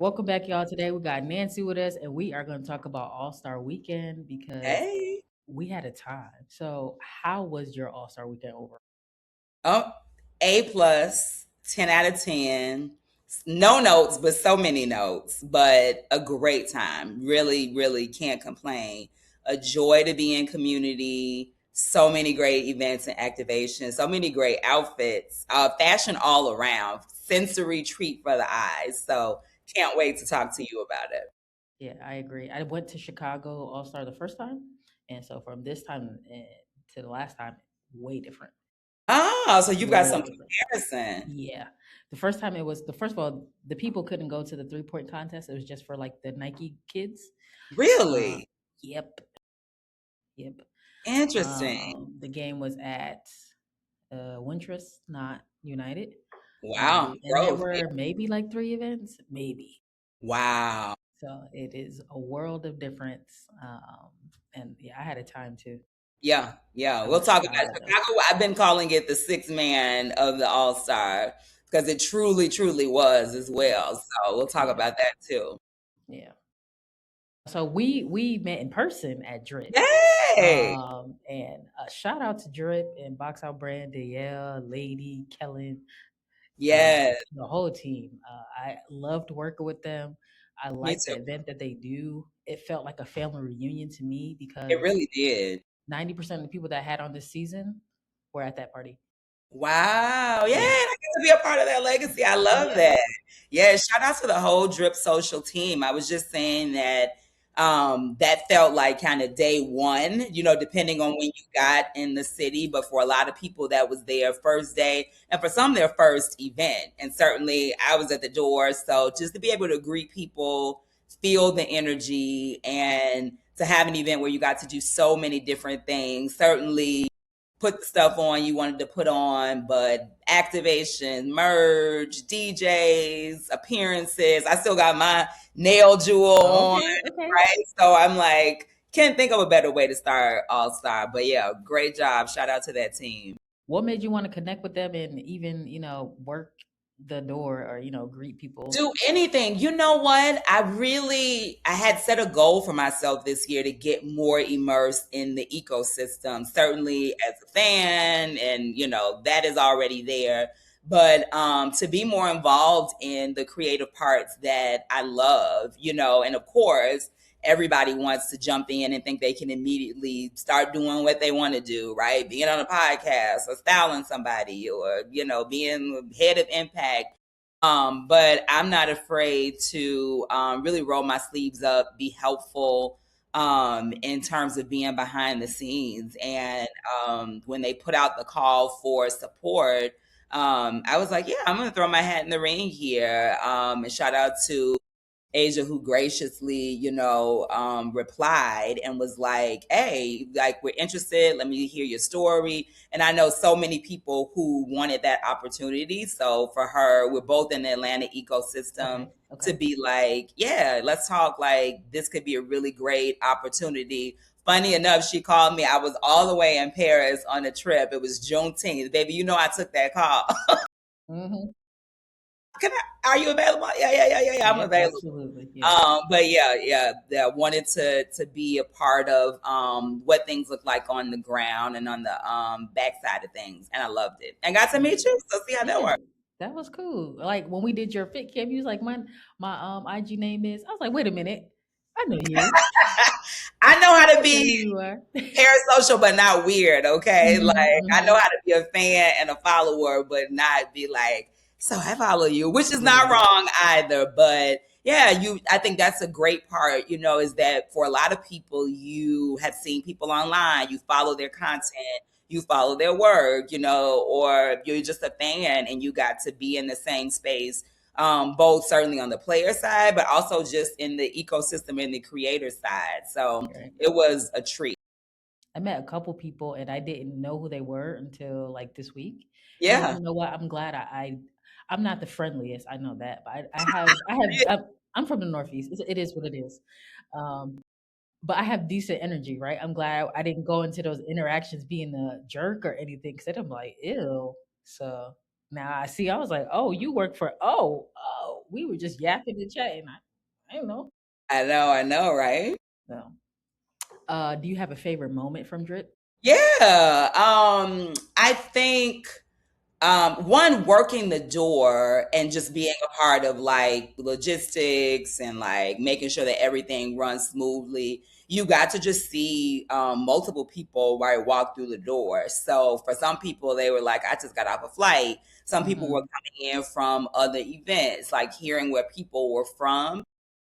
Welcome back, y'all. Today we got Nancy with us, and we are going to talk about All-Star Weekend because Hey. we had a time. So, how was your All-Star Weekend over? Oh, A plus, 10 out of 10. No notes, but so many notes, but a great time. Really, really can't complain. A joy to be in community. So many great events and activations, so many great outfits, fashion all around, sensory treat for the eyes. So can't wait to talk to you about it. Yeah, I agree. I went to Chicago All-Star the first time, and so from this time to the last time, way different. Oh, so you've got Way some different. comparison. Yeah. The first time it was the first of all, the people couldn't go to the 3-point contest. It was just for like the Nike kids. Uh, Really yep, yep. interesting. The game was at Wintrust, not United. Wow, And there growth. were maybe like 3 events, maybe. Wow. So it is a world of difference. And yeah, I had a time too. Yeah, yeah. I We'll was talk about tired though. Chicago. I've been calling it the sixth man of the All Star because it truly, truly was as well. So we'll talk Yeah, about that too. yeah. So we met in person at Drip. Yay! And shout out to Drip and Box Out Brand, Danielle, Lady, Kellen, Yes, the whole team. I loved working with them. I me liked too. the event that they do. It felt like a family reunion to me It because really did. 90% of the people that I had on this season were at that party. Wow. Yeah, and Yeah. I get to be a part of that legacy. I love Yeah. that. Yeah, shout out to the whole Drip Social team. I was just saying that that felt like kind of day one, depending on when you got in the city. But for a lot of people, that was their first day, and for some, their first event. And certainly I was at the door. So just to be able to greet people, feel the energy, and to have an event where you got to do so many different things, certainly put the stuff on you wanted to put on, but activation, merge, DJs, appearances. I still got my nail jewel on, Okay. Okay. right? So I'm like, can't think of a better way to start All Star. But yeah, great job. Shout out to that team. What made you want to connect with them and even, work the door or, greet people? Do anything. You know what? I had set a goal for myself this year to get more immersed in the ecosystem. Certainly as a fan, and that is already there. But to be more involved in the creative parts that I love, and of course, everybody wants to jump in and think they can immediately start doing what they want to do, right? Being on a podcast or styling somebody or, being head of impact, but I'm not afraid to really roll my sleeves up, be helpful in terms of being behind the scenes. And when they put out the call for support, I was like, yeah, I'm going to throw my hat in the ring here. And shout out to Asia, who graciously, replied and was like, hey, like, we're interested. Let me hear your story. And I know so many people who wanted that opportunity. So for her, we're both in the Atlanta ecosystem Okay. to Okay. be like, yeah, let's talk. Like, this could be a really great opportunity. Funny enough, she called me. I was all the way in Paris on a trip. It was Juneteenth. Baby, I took that call. Hmm. Are you available? Yeah, yeah, yeah, yeah, yeah. I'm Yep. available. Absolutely. Yeah. But yeah, wanted to be a part of what things look like on the ground and on the backside of things, and I loved it. And got to Yeah. meet you, so see how that Yeah. works. That was cool. Like when we did your fit camp, you was like, my IG name is. I was like, wait a minute, I know you. I know how to I know who be you are. parasocial, but not weird. Okay, like Hmm. I know Hmm. how to be a fan and a follower, but not be like, so I follow you, which is not Yeah. wrong either. But yeah, I think that's a great part. Is that for a lot of people, you have seen people online, you follow their content, you follow their work, or you're just a fan and you got to be in the same space, both certainly on the player side, but also just in the ecosystem and the creator side. So Right. it was a treat. I met a couple people and I didn't know who they were until like this week. And Yeah. you know what? I'm glad I'm not the friendliest. I know that, but I'm from the Northeast. It is what it is. Um, but I have decent energy, right? I'm glad I didn't go into those interactions being a jerk or anything. Cause I'm like, ew. So now I see. I was like, oh, you work for. Oh, oh. we were just yapping and chatting. I don't know. I know, right? So, do you have a favorite moment from Drip? Yeah. I think one, working the door and just being a part of like logistics and like making sure that everything runs smoothly. You got to just see multiple people right walk through the door. So for some people, they were like, I just got off a flight. Some people were Mm-hmm. coming in from other events, like hearing where people were from.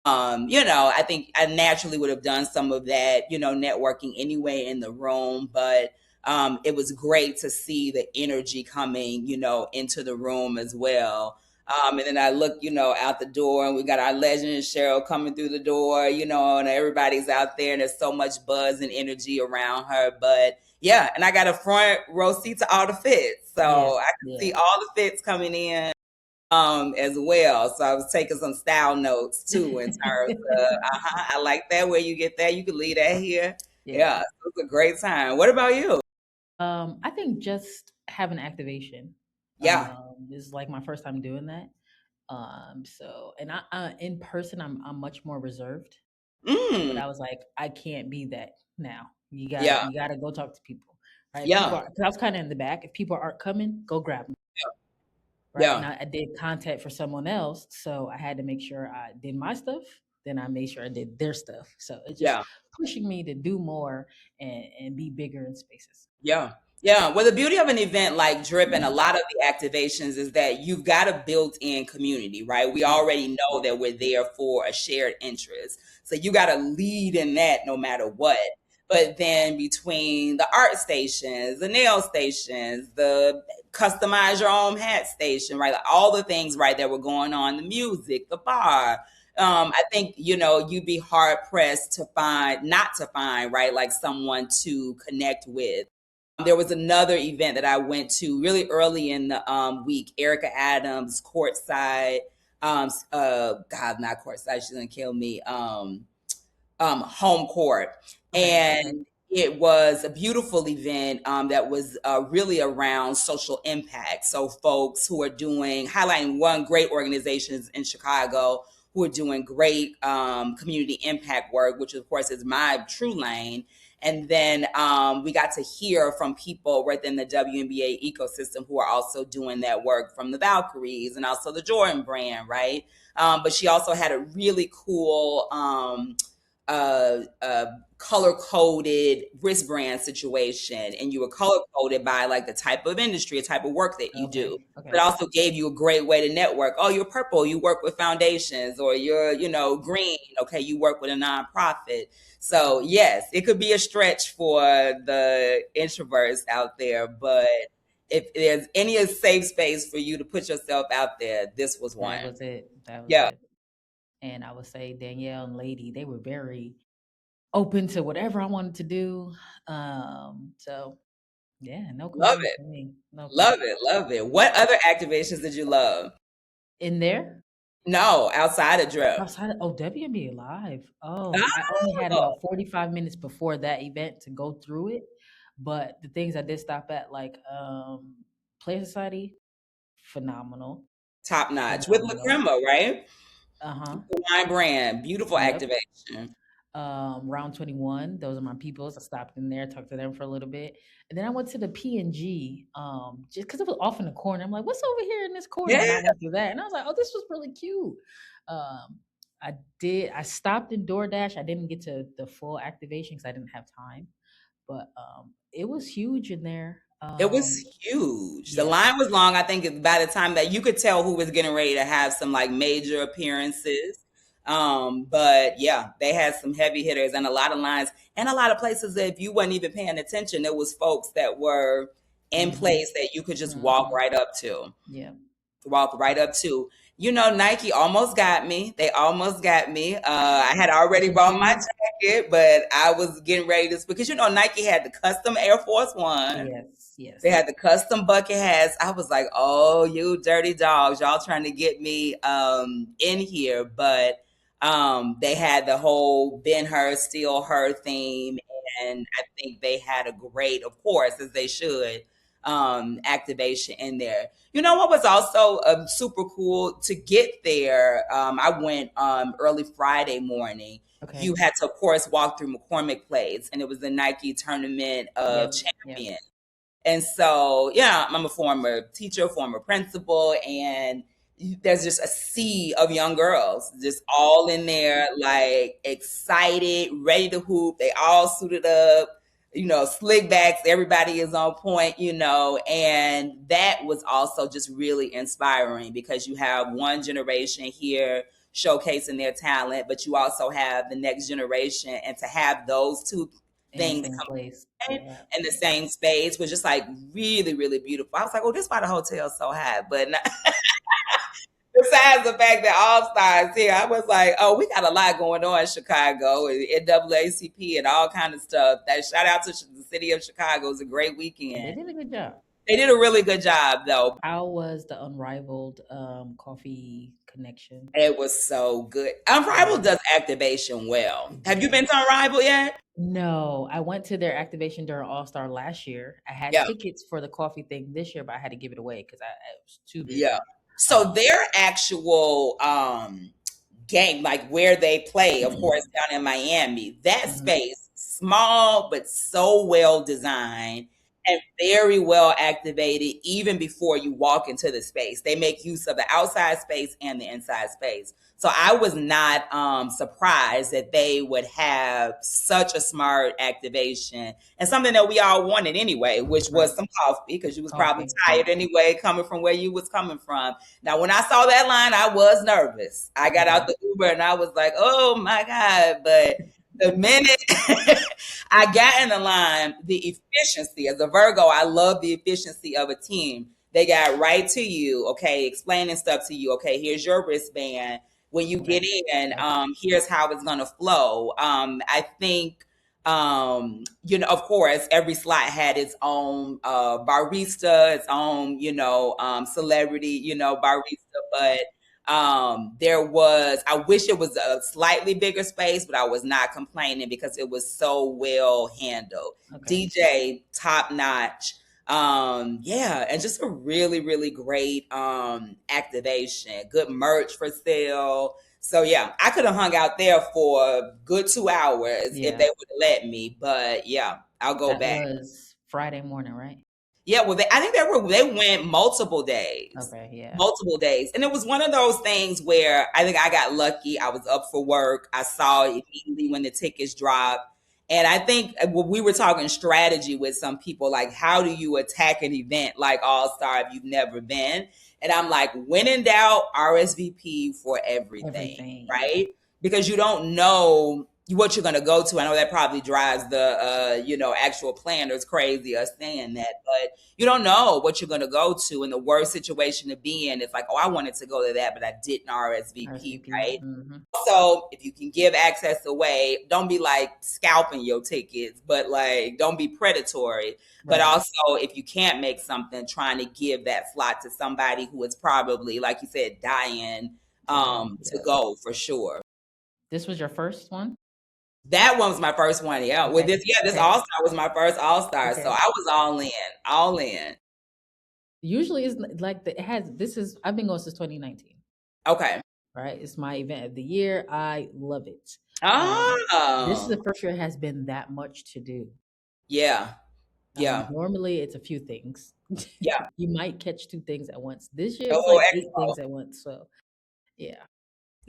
I think I naturally would have done some of that, networking anyway in the room, but it was great to see the energy coming, into the room as well. And then I look, out the door, and we got our legend Cheryl coming through the door, and everybody's out there, and there's so much buzz and energy around her. But yeah, and I got a front row seat to all the fits, Yes. so I could Yeah. see all the fits coming in as well. So I was taking some style notes too in terms of I like that where you get that. You could leave that here. Yeah. Yeah, it was a great time. What about you? I think just having activation. Yeah. Is like my first time doing that. So and I in person I'm much more reserved. But Mm. I was like, I can't be that now. Yeah. You gotta go talk to people. Right. If people Yeah. are, cause I was kind of in the back. If people aren't coming, go grab them. Right. And Yeah. I did contact for someone else. So I had to make sure I did my stuff. Then I made sure I did their stuff. So it's just Yeah. pushing me to do more and be bigger in spaces. Yeah. Yeah. Well, the beauty of an event like Drip and a lot of the activations is that you've got a built in community, right? We already Yes. know that we're there for a shared interest. So you got to lead in that no matter what. But then between the art stations, the nail stations, the customize your own hat station, right? Like all the things, right, that were going on, the music, the bar. I think, you'd be hard pressed to find, not to find, right, like someone to connect with. There was another event that I went to really early in the week. Erica Adams, courtside. God, not courtside. She's gonna kill me. Home court, Okay. Okay. and it was a beautiful event that was really around social impact. So folks who are doing highlighting one great organizations in Chicago who are doing great community impact work, which of course is my true lane. And then we got to hear from people within the WNBA ecosystem who are also doing that work, from the Valkyries and also the Jordan brand, right? But she also had a really cool color coded wristband situation, and you were color coded by like the type of industry, a type of work that you do. Okay. But Okay. also gave you a great way to network. Oh, you're purple, you work with foundations, or you're, green. Okay, you work with a nonprofit. So yes, it could be a stretch for the introverts out there, but if there's any safe space for you to put yourself out there, this was That one. was it. That was Yeah, it. And I would say Danielle and Lady, they were very open to whatever I wanted to do. So yeah, no love complaints it, for me. No love complaints. it, love it. What other activations did you love? In there, No, outside of Drip. outside of WNBA Live. Oh, I only had Oh, about 45 minutes before that event to go through it. But the things I did stop at, like Play Society, phenomenal. top notch with Phenomenal. Lacrima, right? Uh-huh. The wine brand, beautiful Yep. activation. Round 21, those are my peoples. I stopped in there, talked to them for a little bit. And then I went to the P&G, just because it was off in the corner. I'm like, what's over here in this corner? And I Yeah, went through that. And I was like, oh, this was really cute. Um, I stopped in DoorDash. I didn't get to the full activation because I didn't have time. But it was huge in there. it was huge. The Yeah. line was long. I think by the time that you could tell who was getting ready to have some like major appearances. But yeah, they had some heavy hitters and a lot of lines and a lot of places that if you weren't even paying attention, there was folks that were in Mm-hmm. place that you could just walk Mm-hmm. right up to. Yeah. Walk right up to. Nike almost got me. They almost got me. I had already Wasn't bought my too. jacket, but I was getting ready to, because Nike had the custom Air Force One. Yes. They Yes. had the custom bucket hats. I was like, oh, you dirty dogs, y'all trying to get me in here. But they had the whole Ben Hur, Steal Her theme. And I think they had a great, of course, as they should, activation in there. You know what was also super cool to get there? I went early Friday morning. Okay. You had to, of course, walk through McCormick Place, and it was the Nike Tournament of Yep. Champions. And so, yeah, I'm a former teacher, former principal, and there's just a sea of young girls just all in there, like excited, ready to hoop. They all suited up, slick backs. Everybody is on point, and that was also just really inspiring because you have one generation here showcasing their talent, but you also have the next generation, and to have those two In the things same place. Yeah. in the same space was just like really, really beautiful. I was like, oh, this is why the hotel's so high. But besides the fact that All-Stars here, I was like, oh, we got a lot going on in Chicago and NAACP and all kind of stuff. That shout out to the city of Chicago. It was a great weekend. They did a good job. They did a really good job, though. How was the Unrivaled coffee connection? It was so good. Unrivaled does activation well. Have you been to Unrivaled yet? No, I went to their activation during All-Star last year. I had tickets for the coffee thing this year, but I had to give it away because I was too busy. Yeah. So their actual game, like where they play, of course, down in Miami, that space, small but so well designed and very well activated even before you walk into the space. They make use of the outside space and the inside space. So I was not surprised that they would have such a smart activation and something that we all wanted anyway, which was some coffee, because you was probably tired anyway, coming from where you was coming from. Now, when I saw that line, I was nervous. I got out the Uber and I was like, oh my God. But the minute I got in the line, the efficiency, as a Virgo, I love the efficiency of a team. They got right to you, okay, explaining stuff to you. Okay, here's your wristband. When you get in, here's how it's going to flow. I think, of course, every slot had its own barista, its own, celebrity, barista. But I wish it was a slightly bigger space, but I was not complaining because it was so well handled. DJ, top notch. And just a really, really great activation. Good merch for sale. So yeah, I could have hung out there for a good 2 hours if they would have let me. But yeah, I'll go back. That was Friday morning, right? Yeah, well, I think they went multiple days. Okay, yeah. Multiple days. And it was one of those things where I think I got lucky. I was up for work. I saw it immediately when the tickets dropped. And I think we were talking strategy with some people, like, how do you attack an event like All-Star if you've never been? And I'm like, when in doubt, RSVP for everything. Right? Because you don't know what you're going to go to. I know that probably drives the, actual planners crazy, us saying that, but you don't know what you're going to go to. And the worst situation to be in is like, oh, I wanted to go to that, but I didn't RSVP. Right? Mm-hmm. So if you can give access away, don't be like scalping your tickets, but like, don't be predatory. Right. But also, if you can't make something, trying to give that slot to somebody who is probably, like you said, dying to go for sure. This was your first one? That one was my first one. Yeah. With this All-Star was my first All-Star. So I was all in. Usually it's like I've been going since 2019. Okay. Right. It's my event of the year. I love it. This is the first year it has been that much to do. Yeah. Yeah. Normally it's a few things. Yeah. You might catch 2 things at once. This year it's like 8 things at once. So yeah.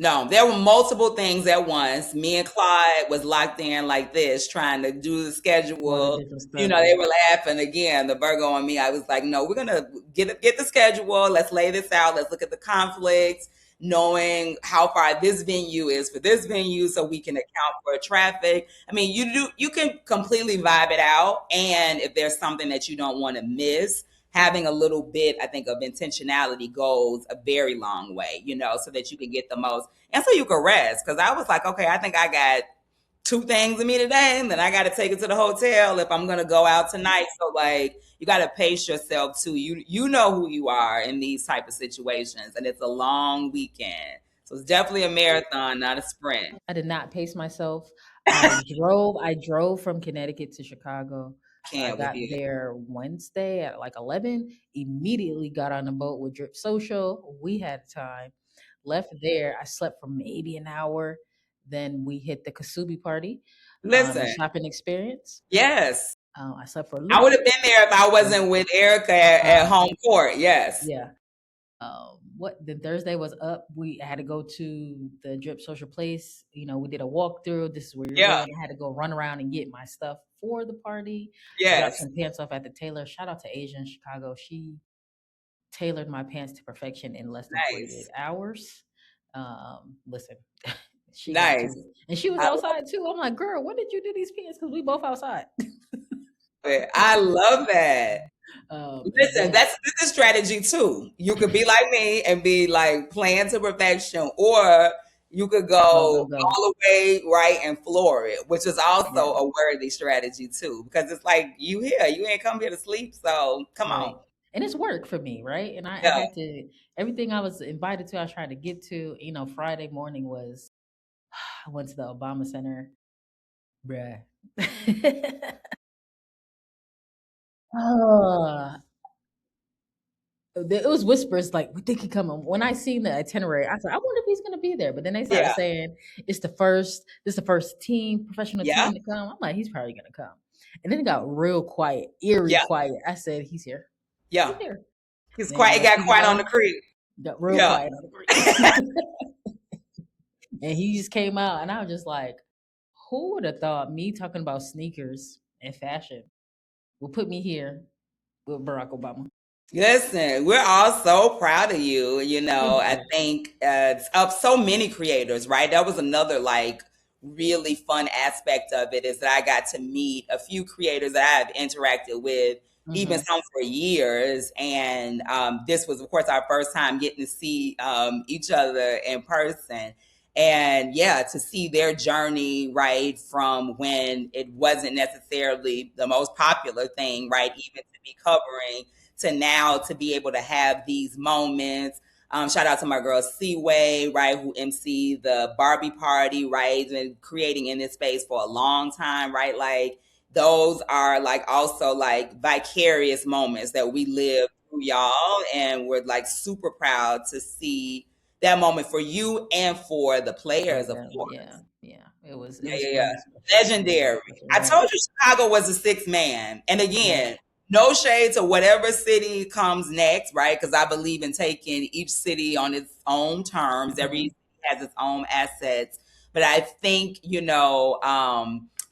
No, there were multiple things at once. Me and Clyde was locked in like this, trying to do the schedule. They were laughing again. The Virgo and me, I was like, no, we're going to get the schedule. Let's lay this out. Let's look at the conflicts, knowing how far this venue is for this venue so we can account for traffic. I mean, you can completely vibe it out. And if there's something that you don't want to miss, having a little bit, I think, of intentionality goes a very long way, so that you can get the most. And so you can rest. Because I was like, okay, I think I got 2 things in me today, and then I got to take it to the hotel if I'm going to go out tonight. So, like, you got to pace yourself, too. You know who you are in these type of situations, and it's a long weekend. So it's definitely a marathon, not a sprint. I did not pace myself. I drove from Connecticut to Chicago. I can't with got you. there Wednesday at like 11, immediately got on the boat with Drip Social. We had time. Left there. I slept for maybe an hour. Then we hit the Kasubi party, the Listen, shopping experience. yes. I slept for a I little would have bit. been there if I wasn't with Erica at Uh, home court. Yes. yeah. What then Thursday was up. We had to go to the Drip Social Place. We did a walkthrough. This is where you're Yeah. going. I had to go run around and get my stuff for the party. I dropped Yes. some pants off at the tailor. Shout out to Asia in Chicago. She tailored my pants to perfection in less than 48 Nice. hours. Listen, she got to Nice. it. And she was I love outside too. I'm like, girl, when did you do these pants? Because we both outside. it. I love that. And Listen, then this is strategy too. You could be like me and be like playing to perfection, or you could go, go, go go. all the way right and floor it, which is also Yeah, a worthy strategy too. Because it's like you here, you ain't come here to sleep, so come on. right. And it's work for me, right? And I Yeah. had to, everything I was invited to, I was trying to get to. Friday morning was, I went to the Obama Center. Bruh. Oh, it was whispers like we think he coming. When I seen the itinerary, I said, I wonder if he's gonna be there. But then they started Yeah. saying this the first team, professional Yeah. team to come. I'm like, he's probably gonna come. And then it got real quiet, eerie Yeah. quiet. I said, he's here. He's Yeah. here. It's And then quiet. It next got thing you quiet on the know, creek. got real Yeah. quiet on the creek. And he just came out, and I was just like, who would have thought me talking about sneakers and fashion would put me here with Barack Obama? Listen, we're all so proud of you. Thank I you. think of so many creators, right? That was another like really fun aspect of it is that I got to meet a few creators that I've interacted with, even Hmm. some for years. And this was, of course, our first time getting to see each other in person. And yeah, to see their journey, right, from when it wasn't necessarily the most popular thing, right, even to be covering to now to be able to have these moments. Shout out to my girl Seaway, right, who MC the Barbie party, right, and creating in this space for a long time, right? Like those are like also like vicarious moments that we live through y'all, and we're like super proud to see that moment for you and for the For players, of them, course. yeah, yeah. It Yeah, was yeah, yeah. really special. Really Legendary. special, I right? told you Chicago was a six man. And Yeah. again, no shade to whatever city comes next, right? Because I believe in taking each city on its own terms. Every Hmm. city has its own assets. But I think,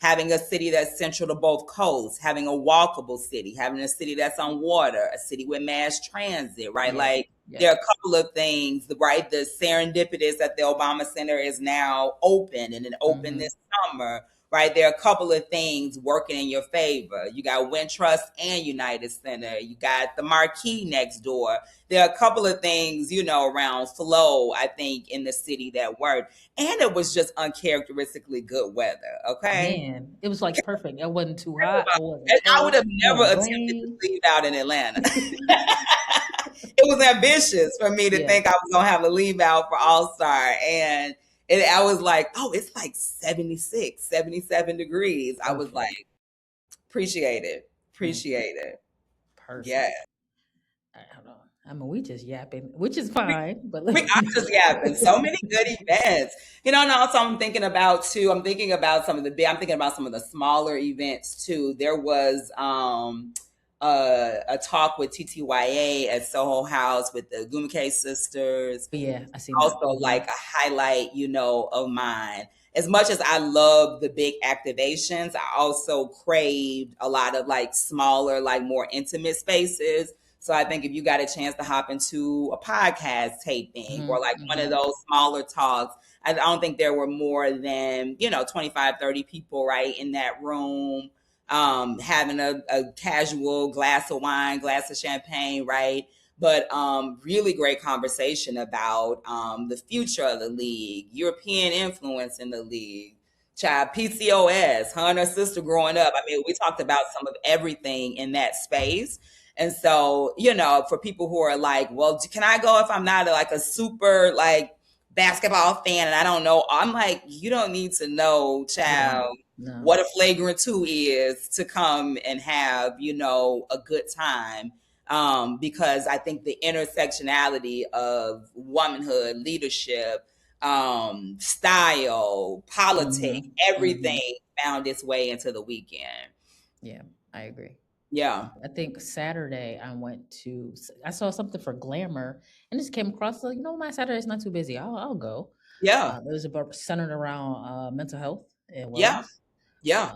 having a city that's central to both coasts, having a walkable city, having a city that's on water, a city with mass transit, right? Yeah, Like yeah. there are a couple of things, right? The serendipitous that the Obama Center is now open and it opened Hmm. this summer, right? There are a couple of things working in your favor. You got Wintrust and United Center. You got the Marquee next door. There are a couple of things, around flow, I think, in the city that worked. And it was just uncharacteristically good weather, okay? Man, it was like perfect. It wasn't too hot. It wasn't And I would cold. have never No attempted to rain. leave out in Atlanta. It was ambitious for me to Yeah, think I was gonna have a leave out for All-Star. And I was like, oh, it's like 76, 77 degrees. I was perfect. like, appreciate it. Mm, Appreciate it. Yeah. perfect. I don't know. I mean, we just yapping, which is We, fine. But I'm just yapping. So many good events. And also I'm thinking about too, I'm thinking about some of the smaller events too. There was a talk with TTYA at Soho House with the Gumake sisters. yeah, I seen that. Also Hmm. like a highlight, of mine. As much as I love the big activations, I also craved a lot of like smaller, like more intimate spaces. So I think if you got a chance to hop into a podcast taping Hmm. or like one of Hmm. those smaller talks, I don't think there were more than, 25, 30 people right in that room, having a casual glass of wine, glass of champagne, right? But really great conversation about the future of the league, European influence in the league, child PCOS, her and her sister growing up. I mean, we talked about some of everything in that space. And so, for people who are like, well, can I go if I'm not like a super like basketball fan and I don't know. I'm like, you don't need to know, Yeah. child, No. what a flagrant two is to come and have, a good time. Because I think the intersectionality of womanhood, leadership, style, politics, Mhm. Mhm. everything found its way into the weekend. Yeah, I agree. Yeah. I think Saturday I saw something for Glamour and just came across, like, my Saturday's not too busy. I'll go. Yeah. It was about centered around mental health and Yeah. wellness. Yeah.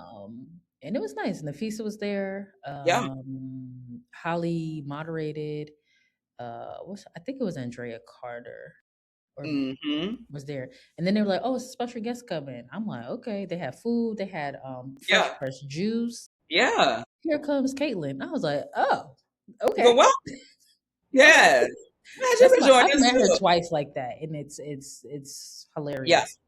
And it was nice. And Nafisa was there. Yeah. Holly moderated. I think it was Andrea Carter or Mm-hmm. was there. And then they were like, "Oh, it's a special guest coming." I'm like, "Okay." They had food. They had fresh Yeah. pressed juice. Yeah. Here comes Caitlin. I was like, "Oh, You go, okay." well, yes. Man, she's That's been my doing I've this met her too. twice like that, and it's Yeah. hilarious.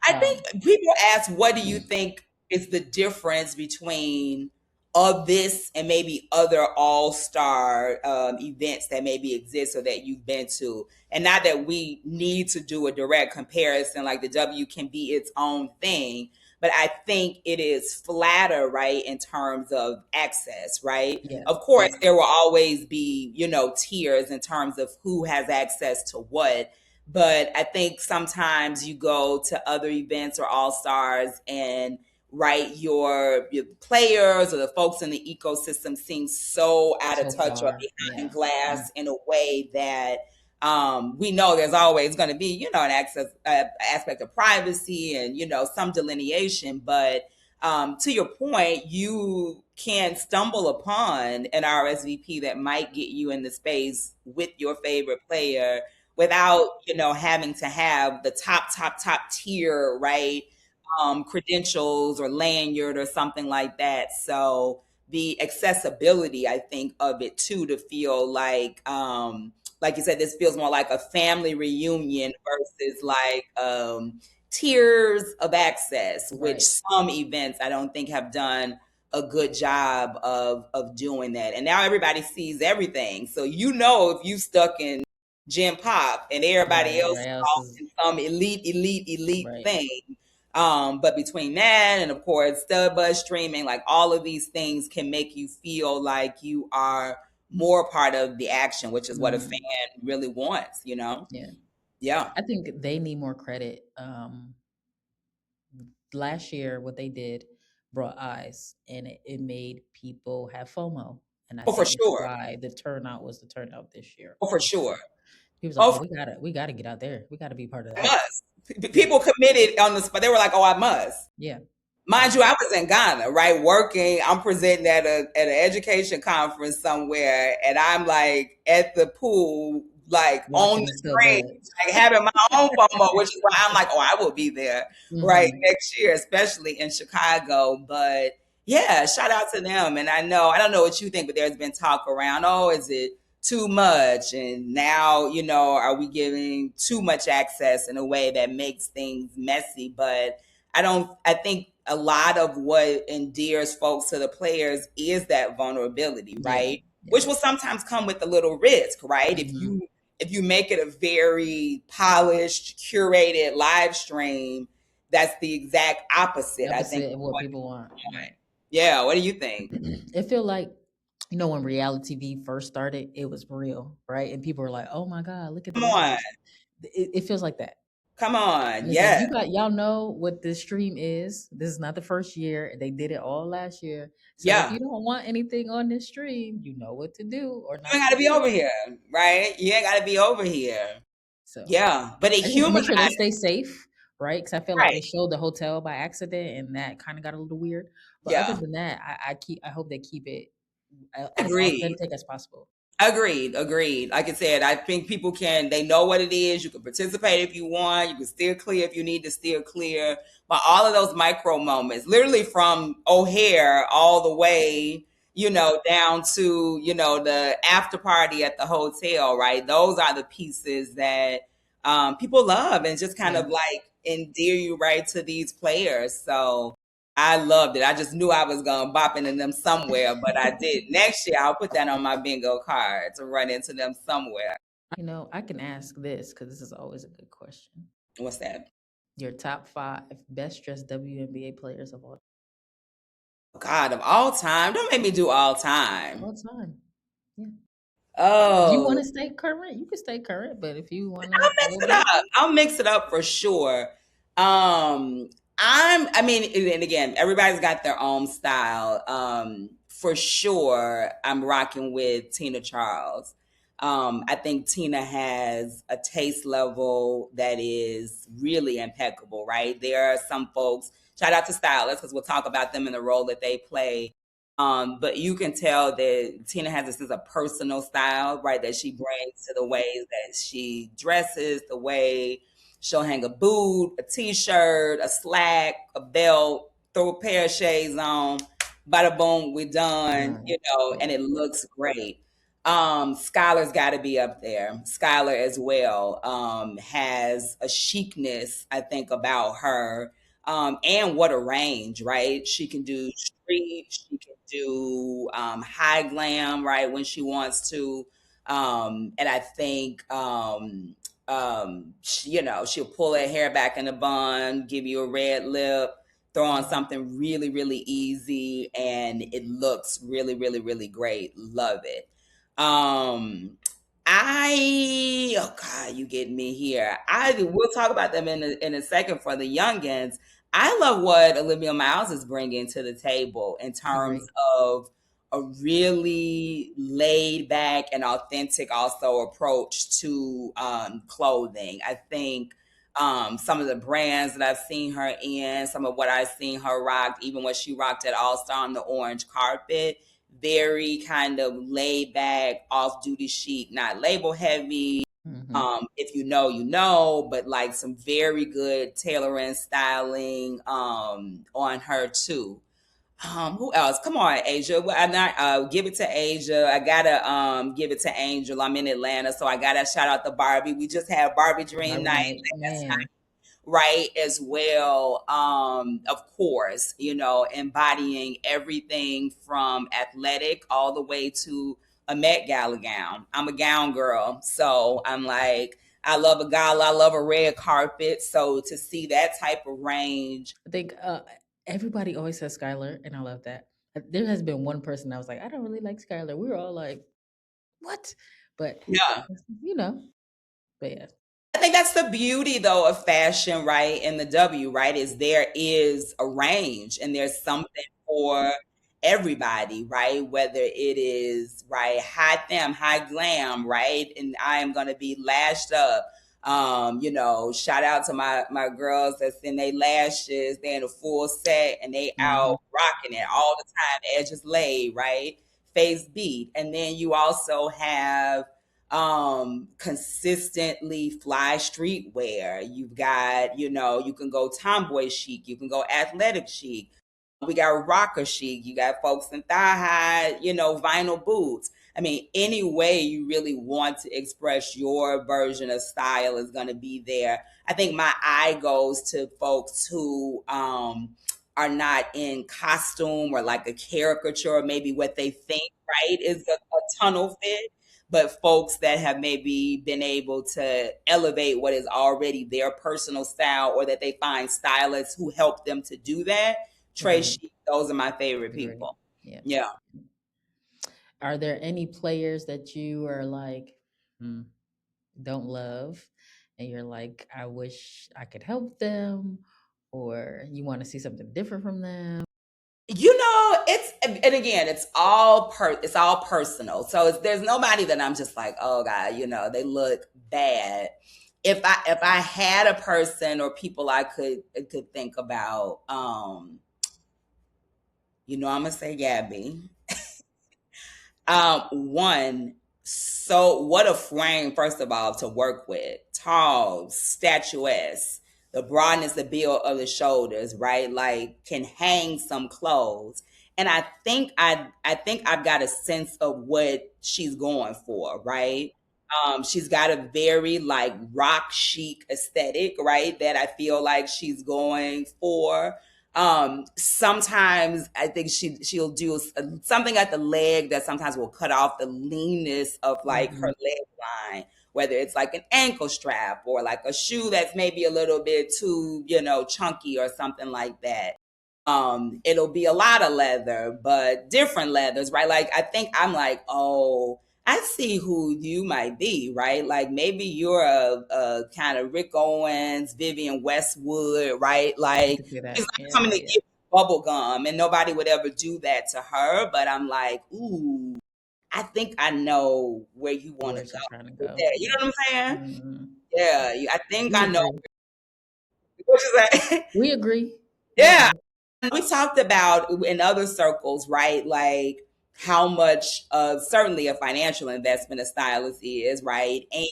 I Um, think people ask, what do you think is the difference between of this and maybe other all-star events that maybe exist or that you've been to? And not that we need to do a direct comparison, like the W can be its own thing, but I think it is flatter, right, in terms of access, right? yeah, Of course, yeah, there will always be, tiers in terms of who has access to what, but I think sometimes you go to other events or all stars and right your players or the folks in the ecosystem seem so out of so touch or far, behind yeah, glass in a way that we know there's always going to be an aspect of privacy and some delineation, but to your point, you can stumble upon an RSVP that might get you in the space with your favorite player without having to have the top tier, right, credentials or lanyard or something like that. So the accessibility, I think, of it too, to feel like you said, this feels more like a family reunion versus like tiers of access, which right. some events I don't think have done a good job of doing that. And now everybody sees everything, so if you stuck in Gen Pop and everybody Right, else everybody is else off is in some elite right. thing. But between that and of course stud buzz streaming, like all of these things can make you feel like you are more part of the action, which is what a fan Mhm. really wants, Yeah, Yeah, I think they need more credit. Last year, what they did brought eyes, and it made people have FOMO, and I oh for think that's sure, why the turnout was the turnout this year. oh for sure, He was like, "Oh, oh we gotta get out there. We gotta be part of I that." must. Yeah, People committed on the spot. They were like, "Oh, I must." yeah, Mind yeah. you, I was in Ghana, right, working. I'm presenting at an education conference somewhere, and I'm like at the pool, like on Watching the the stud screen, buds. like having my own FOMO, which is why I'm like, oh, I will be there right Hmm. next year, especially in Chicago. But yeah, shout out to them. And I don't know what you think, but there's been talk around, oh, is it too much? And now, are we giving too much access in a way that makes things messy? But I think a lot of what endears folks to the players is that vulnerability, Yeah, right? yeah. Which will sometimes come with a little risk, right? Hmm. If you make it a very polished, curated live stream, that's the exact opposite, I think, Opposite of of what what people want. you Yeah. want. Yeah, what do you think? It feel like, when reality TV first started, it was real, right? And people were like, "Oh my God, look at the Come on. reality." It feels like that. Come on. And it's like, Yeah. y'all know what this stream is. This is not the first year. They did it all last year. So if Yeah. you don't want anything on this stream, you know what to do or You not ain't to gotta be do. over here, right? You ain't gotta be over here. So Yeah. But it I just want to make humanized, sure they stay safe, right? Because I feel like right. they showed the hotel by accident, and that kind of got a little weird. But other Yeah. than that, I hope they keep it as Agreed. authentic as possible. Agreed. Like I said, I think they know what it is. You can participate if you want. You can steer clear if you need to steer clear. But all of those micro moments, literally from O'Hare all the way, down to, the after party at the hotel, right? Those are the pieces that people love and just kind Yeah. of like endear you right to these players. So I loved it. I just knew I was gonna bop into them somewhere, but I did. Next year, I'll put that on my bingo card to run into them somewhere. I can ask this because this is always a good question. What's that? Your top 5 best dressed WNBA players of God, of all time. Don't make me do all time. all time. Yeah. If you want Oh, to stay current, you can stay current. But if you want to mix go it up. back, I'll mix it up for sure. Um, I mean, and again, everybody's got their own style. For sure, I'm rocking with Tina Charles. I think Tina has a taste level that is really impeccable, right? There are some folks, shout out to stylists, because we'll talk about them in the role that they play. But you can tell that Tina has this is a personal style, right? That she brings to the ways that she dresses, the way she'll hang a boot, a t-shirt, a slack, a belt, throw a pair of shades on, bada boom, we're done, done. and Yeah. it looks great. Skylar's got to be up there. Skylar as well has a chicness, I think, about her. And what a range, right? She can do street, she can do high glam, right, when she wants to. And I think, she'll pull her hair back in a bun, give you a red lip, throw on something really, really easy, and it looks really, really, really great. Love it. Um, oh God, you get me here. We'll talk about them in a second for the youngins. I love what Olivia Miles is bringing to the table in terms Agree. of a really laid back and authentic also approach to clothing. I think some of the brands that I've seen her in, some of what I've seen her rock, even when she rocked at All-Star on the orange carpet, very kind of laid back, off duty chic, not label heavy. Hmm. If you know, you know, but like some very good tailoring, styling on her too. Who else? Come on, Asia. Well, I'm not give it to Asia. I gotta give it to Angel. I'm in Atlanta, so I gotta shout out the Barbie. We just had Barbie Dream Barbie Night night, last man. right as well, of course, embodying everything from athletic all the way to a Met Gala gown. I'm a gown girl, so I'm like, I love a gala, I love a red carpet, so to see that type of range. I think everybody always says Skylar, and I love that. There has been one person I was like, I don't really like Skylar. We were all like, what? But Yeah, you know, but yeah. I think that's the beauty though of fashion, right? In the W, right? Is there is a range and there's something for everybody, right? Whether it is right high them, high glam, right? And I am gonna be lashed up. Shout out to my girls that's in their lashes, they're in a full set and they Hmm. out rocking it all the time, edges laid, right? Face beat. And then you also have consistently fly streetwear. You've got, you can go tomboy chic, you can go athletic chic. We got rocker chic, you got folks in thigh high, vinyl boots. I mean, any way you really want to express your version of style is going to be there. I think my eye goes to folks who are not in costume or like a caricature, or maybe what they think, right, is a tunnel fit, but folks that have maybe been able to elevate what is already their personal style, or that they find stylists who help them to do that. Agree. Tracy, those are my favorite Agree. people. Yeah. Yeah. Are there any players that you are like, hmm, don't love, and you're like, I wish I could help them, or you want to see something different from them? It's, and again, it's all personal. So there's nobody that I'm just like, oh God, they look bad. If I had a person or people I could think about, I'm gonna say Gabby. One, so what a frame, first of all, to work with. Tall, statuesque, the broadness, the build of the shoulders, right? Like can hang some clothes. And I think I've got a sense of what she's going for, right? She's got a very like rock chic aesthetic, right? That I feel like she's going for. Sometimes I think she'll do something at the leg that sometimes will cut off the leanness of like her Hmm. leg line, whether it's like an ankle strap or like a shoe that's maybe a little bit too, chunky or something like that. It'll be a lot of leather, but different leathers, right? Like I think I'm like, oh, I see who you might be, right? Like maybe you're a kind of Rick Owens, Vivian Westwood, right? I Like could see she's that. not Yeah, coming to yeah. give bubble gum, and nobody would ever do that to her. But I'm like, ooh, I think I know where you want to Where's go she trying to with go? that. You Yeah. know what I'm saying? Hmm. Yeah, I think We I know agree. what you say. We agree. We Yeah, agree. we talked about in other circles, right? Like how much of certainly a financial investment a stylist is, right? And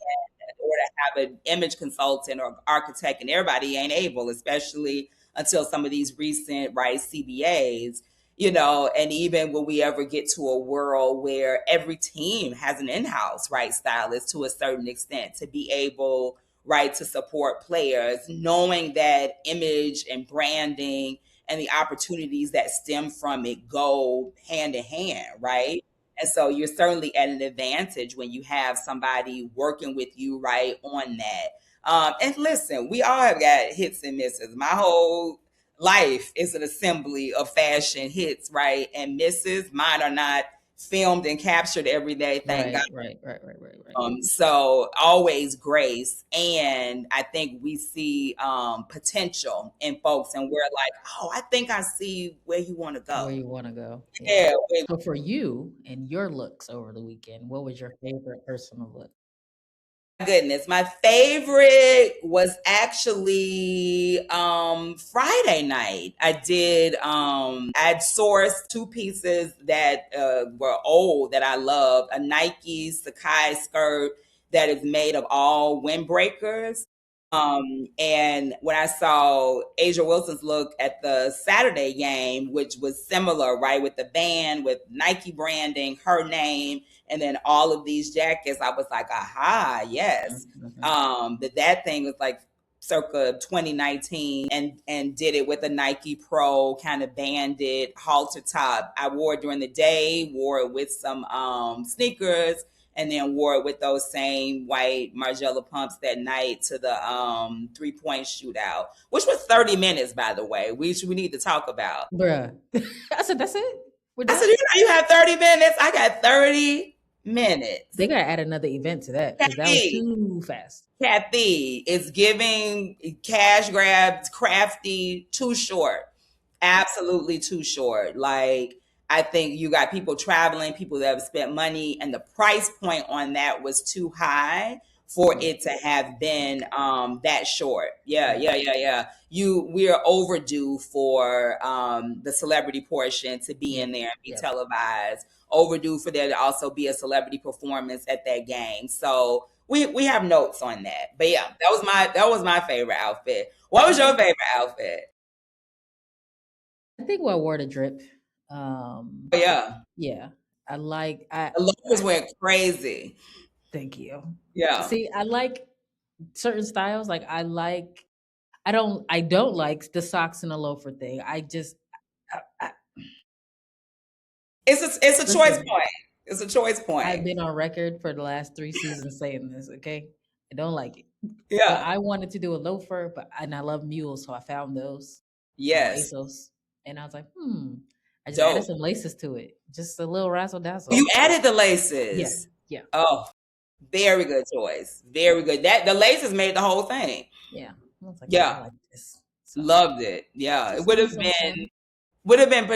or to have an image consultant or architect, and everybody ain't able, especially until some of these recent, right, CBAs, and even when we ever get to a world where every team has an in-house, right, stylist to a certain extent to be able, right, to support players, knowing that image and branding and the opportunities that stem from it go hand in hand, right? And so you're certainly at an advantage when you have somebody working with you right on that. And listen, we all have got hits and misses. My whole life is an assembly of fashion hits, right? And misses. Mine are not filmed and captured every day, thank God. Right, right, right, right, right, right. So always grace. And I think we see potential in folks, and we're like, oh, I think I see where you want to Where go. you want to go. Yeah. Yeah, So for you and your looks over the weekend, what was your favorite personal look? goodness, my favorite was actually Friday night. I'd sourced two pieces that were old that I loved, a Nike Sakai skirt that is made of all windbreakers. And when I saw Asia Wilson's look at the Saturday game, which was similar, right, with the band, with Nike branding, her name, and then all of these jackets, I was like, aha, yes. Mm-hmm. That thing was like circa 2019, and did it with a Nike Pro kind of banded halter top. I wore it during the day, wore it with some sneakers, and then wore it with those same white Margiela pumps that night to the 3-point shootout, which was 30 minutes, by the way, which we need to talk about. Bruh. I said, that's it? We're I done? said, you have 30 minutes? I got 30 They minutes. gotta add another event to that because that was Kathy, too fast. Kathy is giving cash grabs, crafty, too short. Absolutely too short. Like, I think you got people traveling, people that have spent money, and the price point on that was too high for Yeah. it to have been that short. Yeah, Yeah. yeah, yeah, yeah. We're overdue for the celebrity portion to be in Yep. there and be Yep. televised. Overdue for there to also be a celebrity performance at that game. So we have notes on that. But yeah, that was my favorite outfit. What was your favorite outfit? I think what wore the drip. Um, Oh, yeah. yeah. I like I The locals went crazy. thank you. Yeah. See, I like certain styles. Like I don't like the socks and the loafer thing. I It's a choice listen, point. It's a choice I've point. been on record for the last 3 seasons saying this, okay? I don't like it. But Yeah. I wanted to do a loafer, and I love mules, so I found those on Yes. ASOS. And I was like, I just added Dope. some laces to it. Just a little razzle You dazzle. added the Yeah, laces. yeah, Oh, very good choice. Very good. That the laces made the whole thing. yeah. I was like, yeah, I Yeah. like this. So Loved it. Yeah. It just need some fun.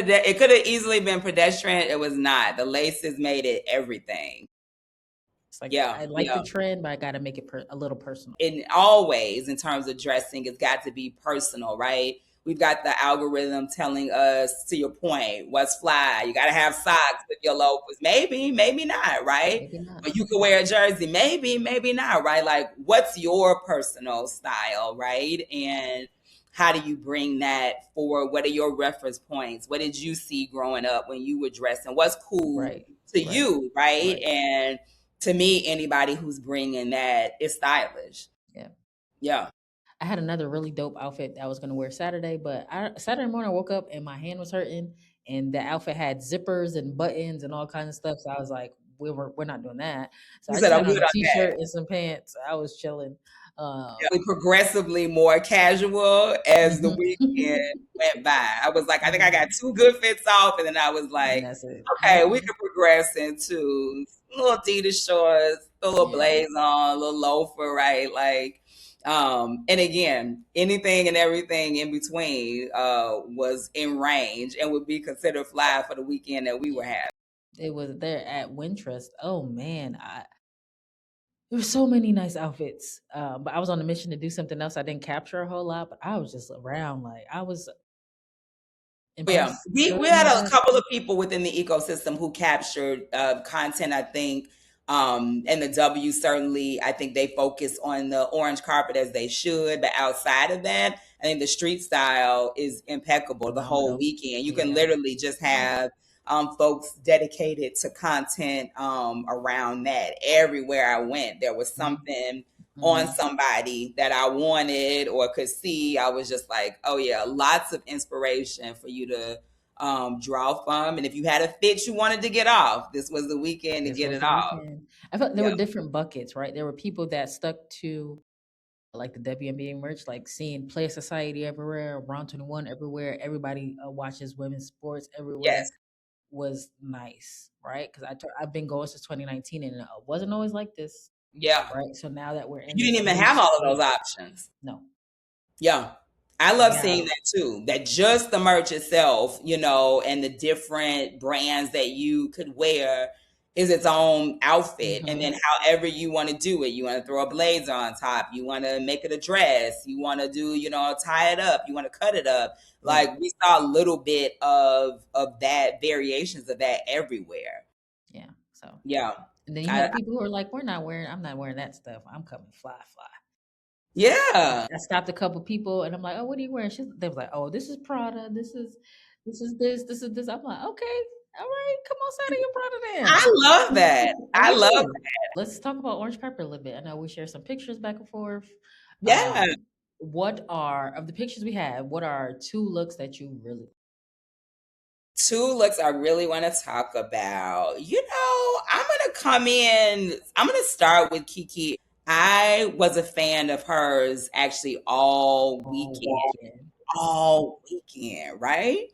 it could have easily been pedestrian. It was not. The laces made it everything. It's like Yeah. I like Yeah. the trend, but I got to make it a little personal. In always in terms of dressing, it's got to be personal, right? We've got the algorithm telling us, to your point, what's fly. You got to have socks with your loafers. Maybe, maybe not, right? Maybe not. Or you could wear a jersey. Maybe, maybe not, right? Like, what's your personal style, right? And how do you bring that forward? What are your reference points? What did you see growing up when you were dressing? What's cool Right, to right, you, right? right. And to me, anybody who's bringing that is stylish. Yeah. Yeah. I had another really dope outfit that I was gonna wear Saturday, but Saturday morning I woke up and my hand was hurting, and the outfit had zippers and buttons and all kinds of stuff. So I was like, we're not doing that. So You I said just I'm had on good a on that. t-shirt and some pants. I was chilling. Definitely progressively more casual as the weekend And went by. I was like, I think I got two good fits off, and then I was like, that's it. okay, we can progress into little Adidas shorts, a little Yeah, blaze on, a little loafer, right? Like, and again, anything and everything in between was in range and would be considered fly for the weekend that we were yeah. having. It was there at Wintrust. Oh man, there were so many nice outfits. But I was on a mission to do something else. I didn't capture a whole lot, but I was just around. Like I was Yeah, impressed. we Good and had a impressed. couple of people within the ecosystem who captured content. I think, and the W certainly. I think they focus on the orange carpet as they should, but outside of that, I think the street style is impeccable the whole Phenomenal. weekend. You can Yeah. literally just have folks dedicated to content around that. Everywhere I went, there was Hmm. something on Hmm. somebody that I wanted or could see. I was just like, oh yeah, lots of inspiration for you to draw from. And if you had a fit you wanted to get off, this was the weekend to This get was it the off. weekend. I felt there Yeah. were different buckets, right? There were people that stuck to like the WNBA merch, like seeing Play Society everywhere, Round 21 everywhere. Everybody watches women's sports everywhere Yes. was nice, right? Because I've been going since 2019 and it wasn't always like this, Yeah. right? So now that we're in You didn't this even new have all of those space, options. no, Yeah. I love seeing now, that too. That just the merch itself, and the different brands that you could wear is its own outfit. And hmm then however you want to do it, you want to throw a blazer on top, you want to make it a dress, you want to do, tie it up, you want to cut it up. right, Like we saw a little bit of that variations of that everywhere. yeah. So Yeah. and then you I, had people who are like, I'm not wearing that stuff. I'm coming fly, fly. yeah. I stopped a couple people and I'm like, oh, what are you wearing? They was like, oh, this is Prada. This is this. I'm like, okay, all right, come on, side of your Prada I love that. then. I Me love too. that. Let's talk about orange pepper a little bit. I know we share some pictures back and forth. Yeah. Um, what are of the pictures we have? What are two looks that you really? Two looks I really want to talk about. I'm going to start with Kiki. I was a fan of hers actually All weekend. all weekend, right?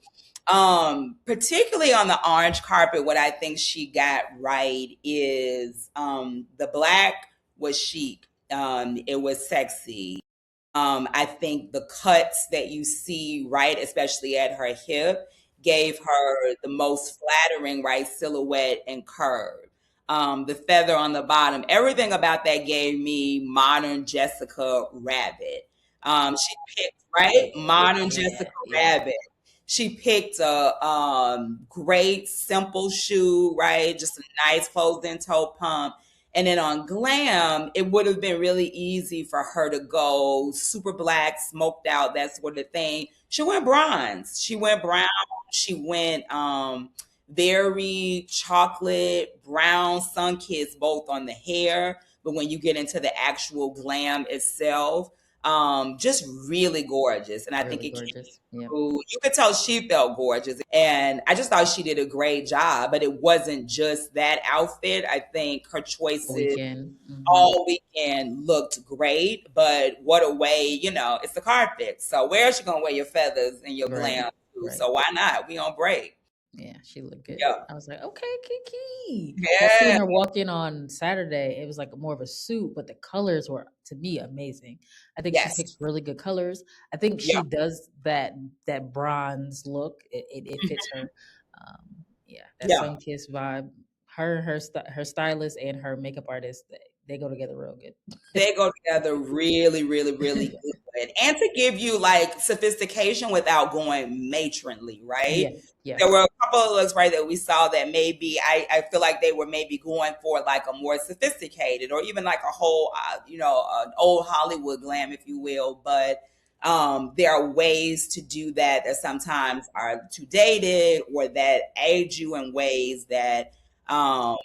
Particularly on the orange carpet, what I think she got right is the black was chic. It was sexy. I think the cuts that you see, right, especially at her hip, gave her the most flattering, right, silhouette and curve. The feather on the bottom, everything about that gave me modern Jessica Rabbit. She picked, right, modern Yeah, Jessica yeah. Rabbit. She picked a great simple shoe, right, just a nice closed-in toe pump, and then on glam, it would have been really easy for her to go super black, smoked out, that sort of thing. She went bronze. She went brown. She went very chocolate, brown, sun kissed both on the hair. But when you get into the actual glam itself, just really gorgeous. And I think Really it came gorgeous. Yep. through. You could tell she felt gorgeous. And I just thought she did a great job. But it wasn't just that outfit. I think her choices Weekend. Hmm. all weekend looked great, but what a way, it's the carpet. So where is you gonna wear your feathers and your Right. glam to? Right. So why not? We on break. Yeah, she looked good. Yeah. I was like, okay, Kiki. I seen Yeah. her walk in on Saturday. It was like more of a suit, but the colors were to me amazing. I think she Yes. picks really good colors. I think Yeah. she does that bronze look. It fits Mhm. her. Yeah, that Yeah. sun kiss vibe. Her stylist and her makeup artist they go together real good. They go together really, really, really good. And to give you like sophistication without going matronly, right? Yeah, yeah, There were a couple of looks, right, that we saw that maybe I feel like they were maybe going for like a more sophisticated or even like a whole, an old Hollywood glam, if you will. But there are ways to do that sometimes are too dated or that age you in ways that um,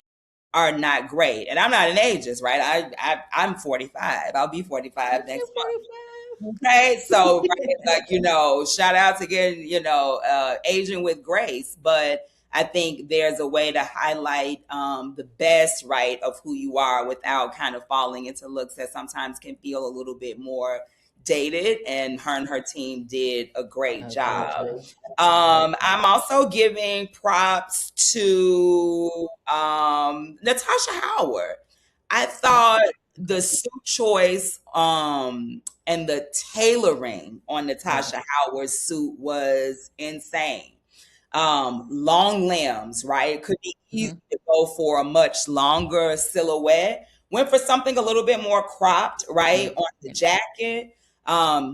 are not great. And I'm not an ageist, right? I'm 45. I'll be 45 okay, next month. 45. Okay. So, right, like, shout out to getting, aging with grace. But I think there's a way to highlight the best, right, of who you are without kind of falling into looks that sometimes can feel a little bit more dated. And her team did a great A great job. job. I'm also giving props to Natasha Howard. I thought the Okay. suit choice and the tailoring on Yeah. Natasha Howard's suit was insane. Long limbs, right? It could be easy Hmm. to go for a much longer silhouette. Went for something a little bit more cropped, Yeah. right, on the Yeah. jacket.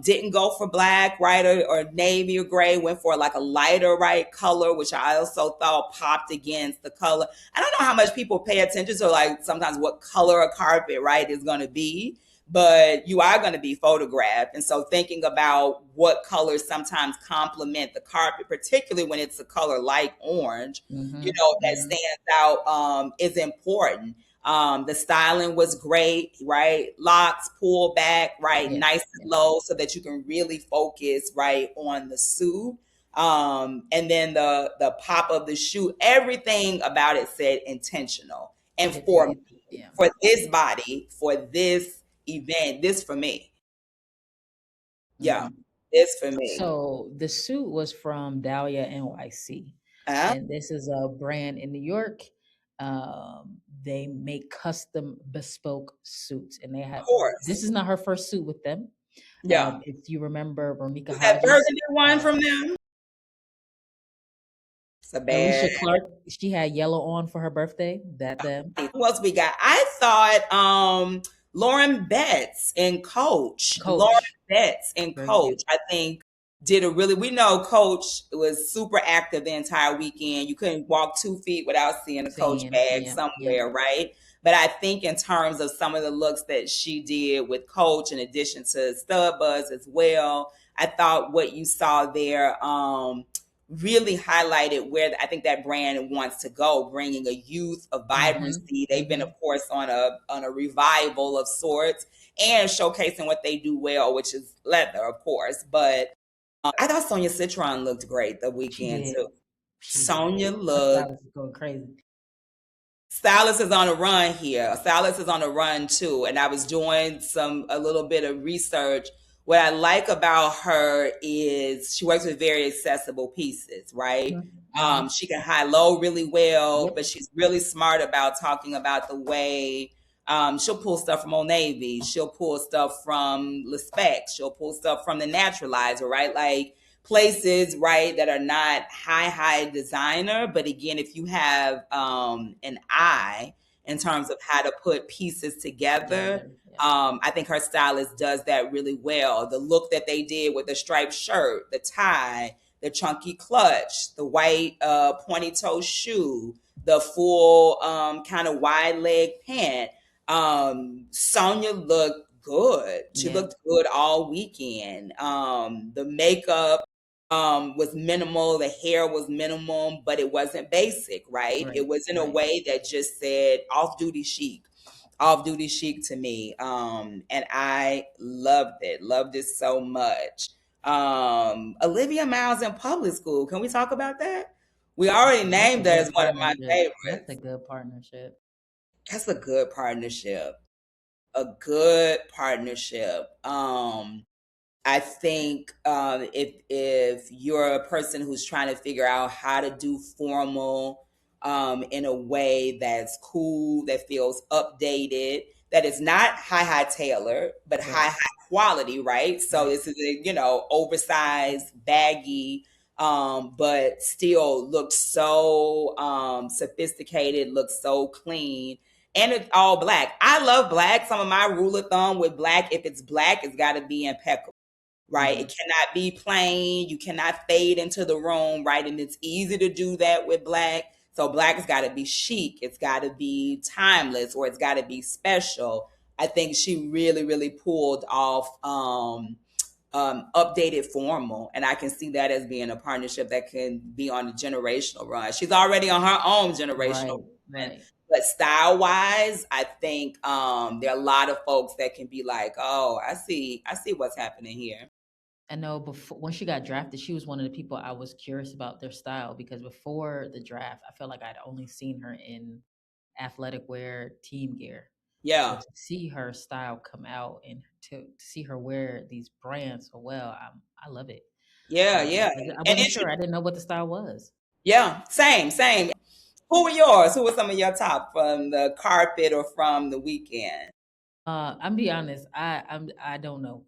Didn't go for black, right, or navy or gray. Went for like a lighter, right, color, which I also thought popped against the color. I don't know how much people pay attention to, like, sometimes what color a carpet, right, is going to be, but you are going to be photographed. And so thinking about what colors sometimes complement the carpet, particularly when it's a color like orange, Hmm. that Hmm. stands out, is important. The styling was great, right? Locks, pull back, right? Yeah. Nice Yeah. and low so that you can really focus, right, on the suit. And then the pop of the shoe, everything about it said intentional. And for me, Yeah. for this body, for this event, this for me. Yeah, Hmm. this for me. So the suit was from Dahlia NYC, Of and this is a brand in New York. They make custom bespoke suits, and they have course. this is not her first suit with them. Yeah. If you remember Ronika Was that Hodges, burgundy one uh, from them? It's a bad. Alicia Clark, she had yellow on for her birthday. That them. Who else we got? I thought Lauren Betts and Coach. Lauren Coach, Betts and very cute. Coach, I think, did a really, we know Coach was super active the entire weekend. You couldn't walk 2 feet without seeing a Coach Saying, bag yeah, yeah. somewhere, right? But I think in terms of some of the looks that she did with Coach, in addition to Stud Buzz as well, I thought what you saw there, really highlighted where I think that brand wants to go, bringing a youth, a Hmm. vibrancy. They've been, Hmm. of course, on a revival of sorts and showcasing what they do well, which is leather, of course. But I thought Sonia Citron looked great the She weekend did. too. She did. Sonia Her looked. stylist is going crazy. Stylist is on a run here. Stylist is on a run too. And I was doing a little bit of research. What I like about her is she works with very accessible pieces, right? Hmm. She can high low really well, Yep. but she's really smart about talking about the way she'll pull stuff from Old Navy. She'll pull stuff from Le Spec. She'll pull stuff from the Naturalizer, right? Like places, right, that are not high designer, but again, if you have an eye in terms of how to put pieces together, Together. Yeah. I think her stylist does that really well. The look that they did with the striped shirt, the tie, the chunky clutch, the white pointy toe shoe, the full kind of wide leg pant. Sonia looked good. She Yeah. looked good all weekend. The makeup was minimal, the hair was minimum, but it wasn't basic, right? Right. It was in a Right. way that just said off duty chic. Off duty chic to me. And I loved it so much. Olivia Miles in public school. Can we talk about that? We already That's a named her as good one of my partnership. That's a favorites. good partnership. That's a good partnership. A good partnership. I think if you're a person who's trying to figure out how to do formal in a way that's cool, that feels updated, that is not high tailored, but Right. high quality, right? So Right. this is a oversized, baggy, but still looks so sophisticated, looks so clean. And it's all black. I love black. Some of my rule of thumb with black, if it's black, it's got to be impeccable, right? Hmm. It cannot be plain. You cannot fade into the room, right? And it's easy to do that with black. So black has got to be chic. It's got to be timeless, or it's got to be special. I think she really pulled off updated formal, and I can see that as being a partnership that can be on a generational run. She's already on her own generational Right. run, Right. but style wise, I think there are a lot of folks that can be like, oh, I see what's happening here. I know before when she got drafted, she was one of the people I was curious about their style because before the draft, I felt like I'd only seen her in athletic wear, team gear. So Yeah. to see her style come out and to see her wear these brands so well, I love it. Yeah, yeah. I And wasn't sure. I didn't know what the style was. yeah, same, same. Who were yours? Who were some of your top from the carpet or from the weekend? I'm be honest. I don't know.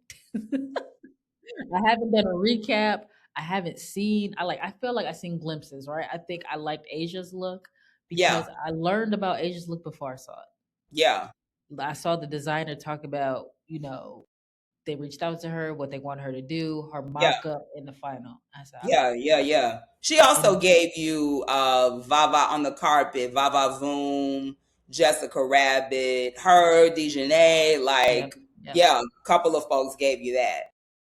I haven't done a recap. I haven't seen. I feel like I seen glimpses. Right. I think I liked Asia's look Yeah, because I learned about Asia's look before I saw it. yeah, I saw the designer talk about, they reached out to her, what they want her to do, her yeah, mock up in the final. I said, I'm yeah, yeah, yeah. She also in. gave you Vava on the carpet, Vava Voom, Jessica Rabbit, her, Dejanay, Yep, like, yep. yeah, a couple of folks gave you that.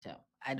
So I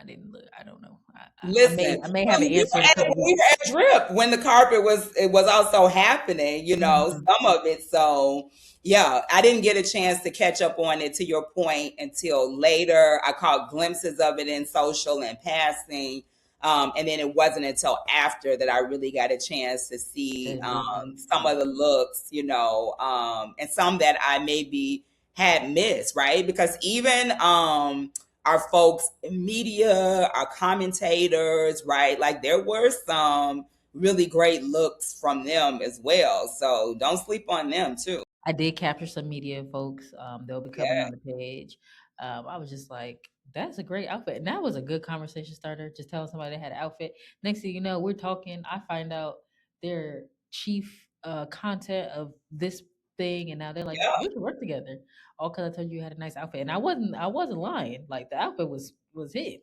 didn't look. I don't know. Listen, I may have an we answer in a couple we weeks. were at Drip when the carpet was it was also happening, Hmm. some of it. So yeah, I didn't get a chance to catch up on it to your point until later. I caught glimpses of it in social and passing. And then it wasn't until after that I really got a chance to see To really some see. of the looks, and some that I maybe had missed, right? Because even our folks in media, our commentators, right? Like there were some really great looks from them as well. So don't sleep on them too. I did capture some media folks. They'll be coming Yeah, on the page. I was just like, that's a great outfit. And that was a good conversation starter, just telling somebody they had an outfit. Next thing you know, we're talking. I find out their chief content of this thing, and now they're like, yeah, we should work together. All because I told you you had a nice outfit. And I wasn't lying. Like the outfit was hit. So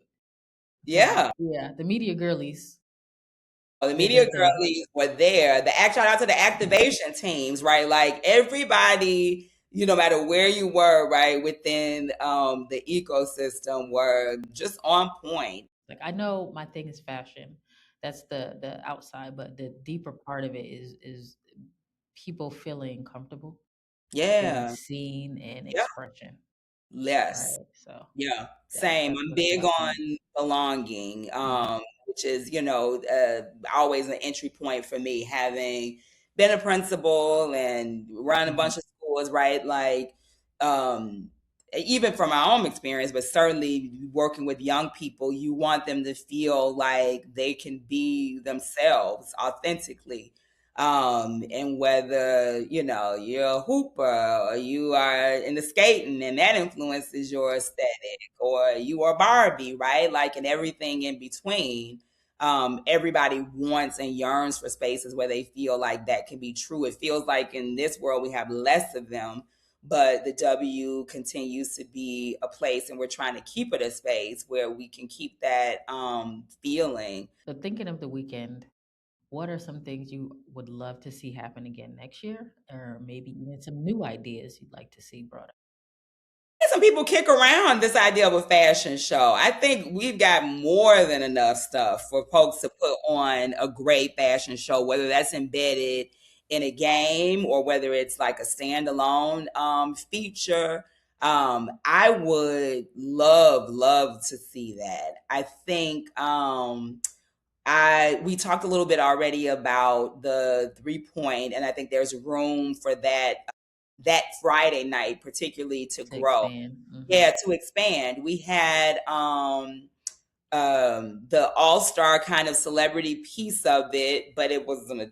yeah. yeah, the media girlies Well, the did media their thing. girlies were there. Shout out to the activation teams, right? Like everybody, no matter where you were, right, within the ecosystem were just on point. Like I know my thing is fashion. That's the outside, but the deeper part of it is people feeling comfortable, feeling Yeah. seen and Yeah. expression. Yes. Right. So Yeah, that's same. that's I'm what it's big about to me. on belonging, Hmm. which is, always an entry point for me, having been a principal and run a Hmm. bunch of schools, right? Like, um, even from my own experience, but certainly working with young people, you want them to feel like they can be themselves authentically, and whether you're a hooper or you are into skating and that influences your aesthetic, or you are Barbie, right? Like, and everything in between. Everybody wants and yearns for spaces where they feel like that can be true. It feels like in this world we have less of them, but the W continues to be a place, and we're trying to keep it a space where we can keep that feeling. So thinking of the weekend, what are some things you would love to see happen again next year, or maybe even some new ideas you'd like to see brought up? Some people kick around this idea of a fashion show. I think we've got more than enough stuff for folks to put on a great fashion show, whether that's embedded in a game or whether it's like a standalone feature. I would love to see that. I think I we talked a little bit already about the 3 point, and I think there's room for that Friday night particularly to To grow. expand. Yeah, to expand. We had the All-Star kind of celebrity piece of it, but it was on a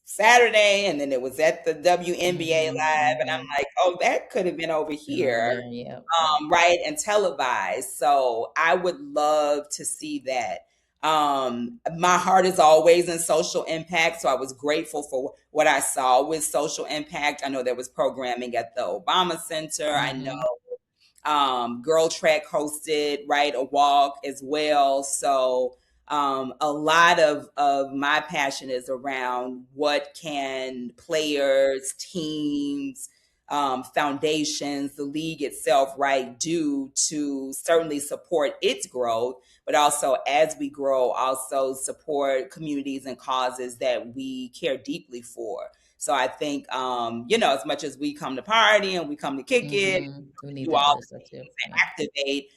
Saturday, and then it was at the WNBA Hmm. live, and I'm Hmm. like, oh, that could have been over And over here, there, yep, yep. right, and televised. So I would love to see that. My heart is always in social impact, so I was grateful for what I saw with social impact. I know there was programming at the Obama Center. I know Hmm. Girl Track hosted, right, a walk as well. So a lot of my passion is around what can players, teams, foundations, the league itself, right, do to certainly support its growth, but also as we grow, also support communities and causes that we care deeply for. So I think, as much as we come to party and we come to kick it, Hmm. We need do that all other stuff too. the things Yeah. that activate.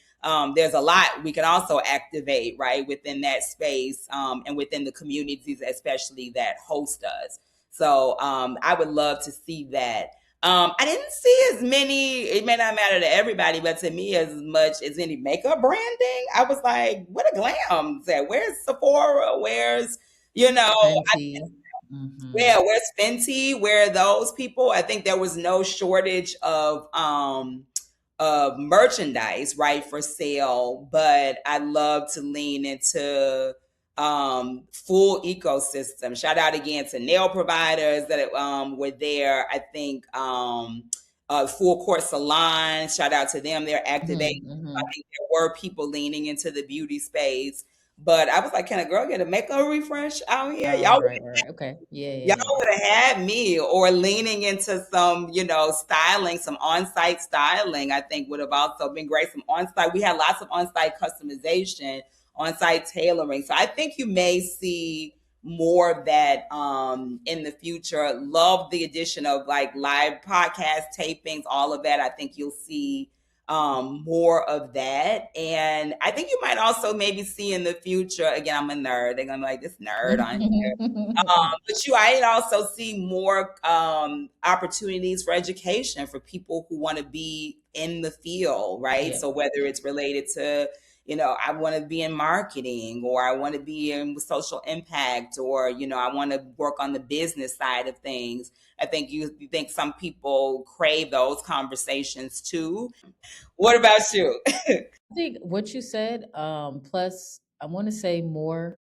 there's a lot we can also activate, right, within that space, and within the communities, especially that host us. So I would love to see that. I didn't see as many, it may not matter to everybody, but to me, as much as any makeup branding. I was like, what a glam set. Where's Sephora? Where's, you know, Fenty. Hmm. yeah, where's Fenty? Where are those people? I think there was no shortage of merchandise, right, for sale, but I love to lean into full ecosystem. Shout out again to nail providers that were there. I think Full Court Salon, shout out to them. They're activating. Hmm. I Hmm. think there were people leaning into the beauty space. But I was like, can a girl get a makeup refresh out here? Oh, right, right. Okay. Yeah, Y'all yeah, would have had me, or leaning into some, styling, some on-site styling, I think would have also been great. Some on-site, we had lots of on-site customization, on-site tailoring. So I think you may see more of that in the future. Love the addition of like live podcast tapings, all of that. I think you'll see more of that. And I think you might also maybe see in the future, again, I'm a nerd. They're gonna be like, this nerd on yeah. but you, I also see more opportunities for education for people who want to be in the field, right? Yeah. So whether it's related to, I want to be in marketing, or I want to be in social impact, or, I want to work on the business side of things. I think you think some people crave those conversations too. What about you? I think what you said, plus I want to say more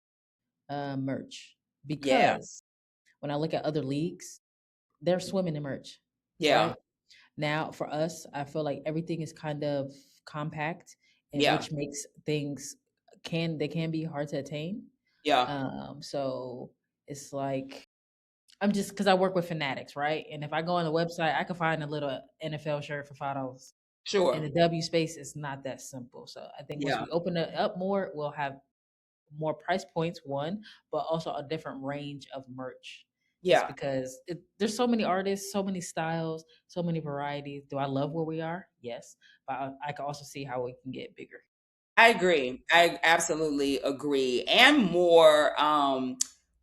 merch Yeah, because when I look at other leagues, they're swimming in merch, yeah, right? Now, for us, I feel like everything is kind of compact, and yeah, which makes things can be hard to attain. yeah, So it's like I'm just because I work with fanatics, right? And if I go on the website, I can find a little NFL shirt for $5. In sure, the W space, it's not that simple. So I think once yeah, we open it up more, we'll have more price points, one, but also a different range of merch. Just yeah. because there's so many artists, so many styles, so many varieties. Do I love where we are? Yes, but I can also see how we can get bigger. I agree. I absolutely agree. And more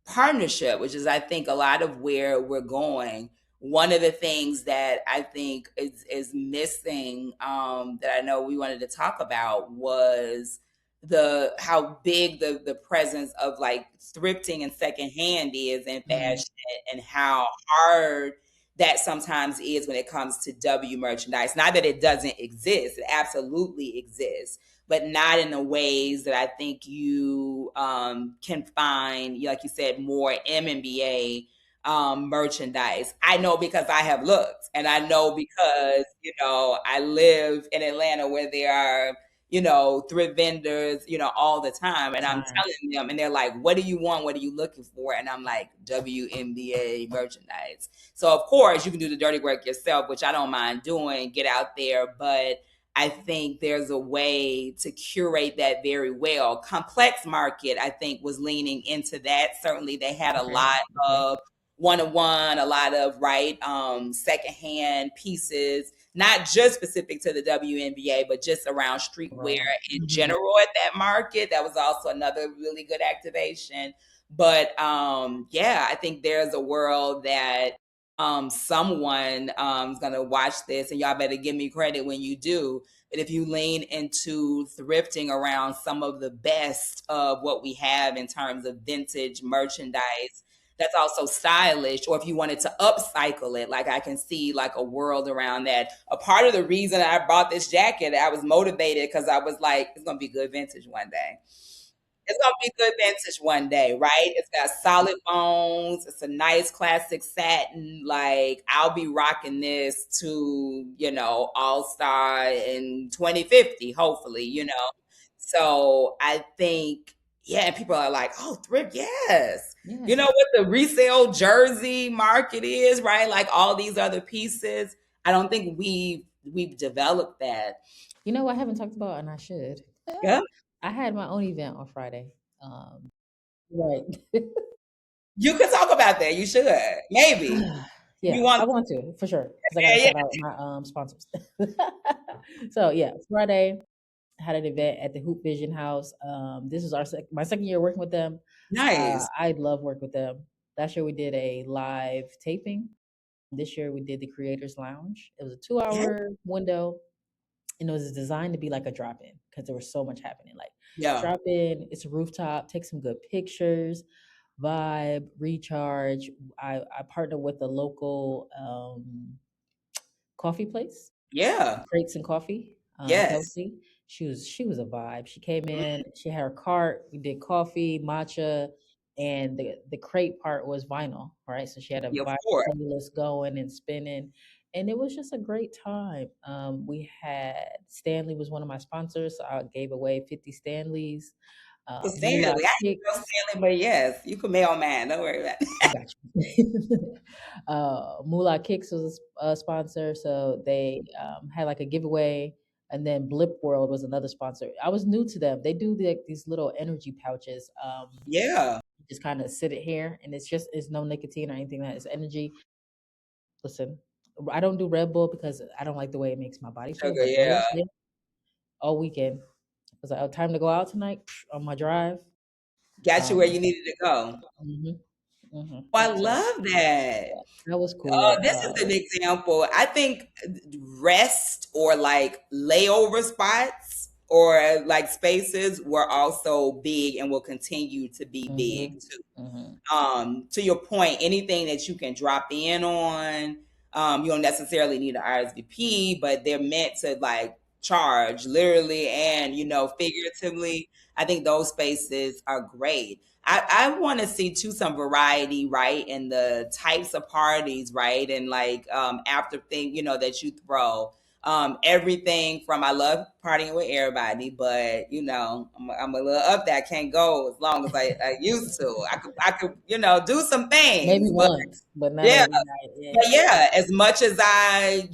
partnership, which is I think a lot of where we're going. One of the things that I think is missing, that I know we wanted to talk about, was the how big the presence of like thrifting and secondhand is in Mm, fashion, and how hard that sometimes is when it comes to W merchandise. Not that it doesn't exist, it absolutely exists, but not in the ways that I think you can find, like you said, more MNBA merchandise. I know because I have looked, and I know because, I live in Atlanta where there are, thrift vendors, all the time. And I'm time. telling them, and they're like, what do you want? What are you looking for? And I'm like, WNBA merchandise. So, of course, you can do the dirty work yourself, which I don't mind doing, get out there. But I think there's a way to curate that very well. Complex Market, I think, was leaning into that. Certainly, they had a Okay. lot Okay. of one-on-one, a lot of right secondhand pieces, not just specific to the WNBA, but just around streetwear Overall. in Hmm. general at that market. That was also another really good activation. But yeah, I think there's a world that someone is gonna watch this, and y'all better give me credit when you do. But if you lean into thrifting around some of the best of what we have in terms of vintage merchandise that's also stylish, or if you wanted to upcycle it, like I can see like a world around that. A part of the reason I bought this jacket, I was motivated because I was like, it's gonna be good vintage one day. It's gonna be good vintage one day, right? It's got solid bones. It's a nice classic satin. Like I'll be rocking this to, All-Star in 2050, hopefully, So I think, yeah, and people are like, oh, thrift, yes. You Yeah. know what the resale jersey market is, right? Like all these other pieces. I don't think we've developed that. You know, I haven't talked about, and I should. Yeah. I had my own event on Friday. Right. You could talk about that. You should. Maybe. You Yeah, want I want to for sure because I got to yeah, shout out my sponsors. So yeah, Friday. had an event at the Hoop Vision House. This is my second year working with them. Nice. I love working with them. Last year we did a live taping. This year we did the Creators Lounge. It was a two Yeah. hour window, and it was designed to be like a drop in because there was so much happening. Like Yeah. drop in, it's a rooftop, take some good pictures, vibe, recharge. I partnered with a local coffee place, Yeah. Crates and Coffee, Yes. Kelsey. She was a vibe. She came Mm, in, she had her cart, we did coffee, matcha, and the crate part was vinyl, right? So she had a yeah, of vinyl course. playlist going and spinning, and it was just a great time. We had Stanley was one of my sponsors, so I gave away 50 Stanleys. For Moolah Stanley, I didn't know Kicks, Stanley, but yes, you can mail man. Don't worry about it. I got you. Moolah Kicks was a sponsor, so they had like a giveaway, and then Blip World was another sponsor. I was new to them. They do these little energy pouches. Yeah. Just kind of sit it here, and it's no nicotine or anything. That it's energy. Listen, I don't do Red Bull because I don't like the way it makes my body feel. Sugar, But yeah. those, yeah, all weekend, I was like, oh, time to go out tonight on my drive. Got you where Um, you needed to go. mhm, mhm. Oh, I So love that. yeah, that was cool. This is an example. I think rest or like layover spots or like spaces were also big and will continue to be big Mhm, too. mhm. To your point, anything that you can drop in on, you don't necessarily need an RSVP, but they're meant to like charge literally and figuratively. I think those spaces are great. I want to see too some variety, right, in the types of parties, right, and like after thing that you throw. Everything from I love partying with everybody, but I'm a little up there. I can't go as long as I used to. I could do some Maybe things, but once, but not yeah, every night. Yeah, but yeah, as much as I,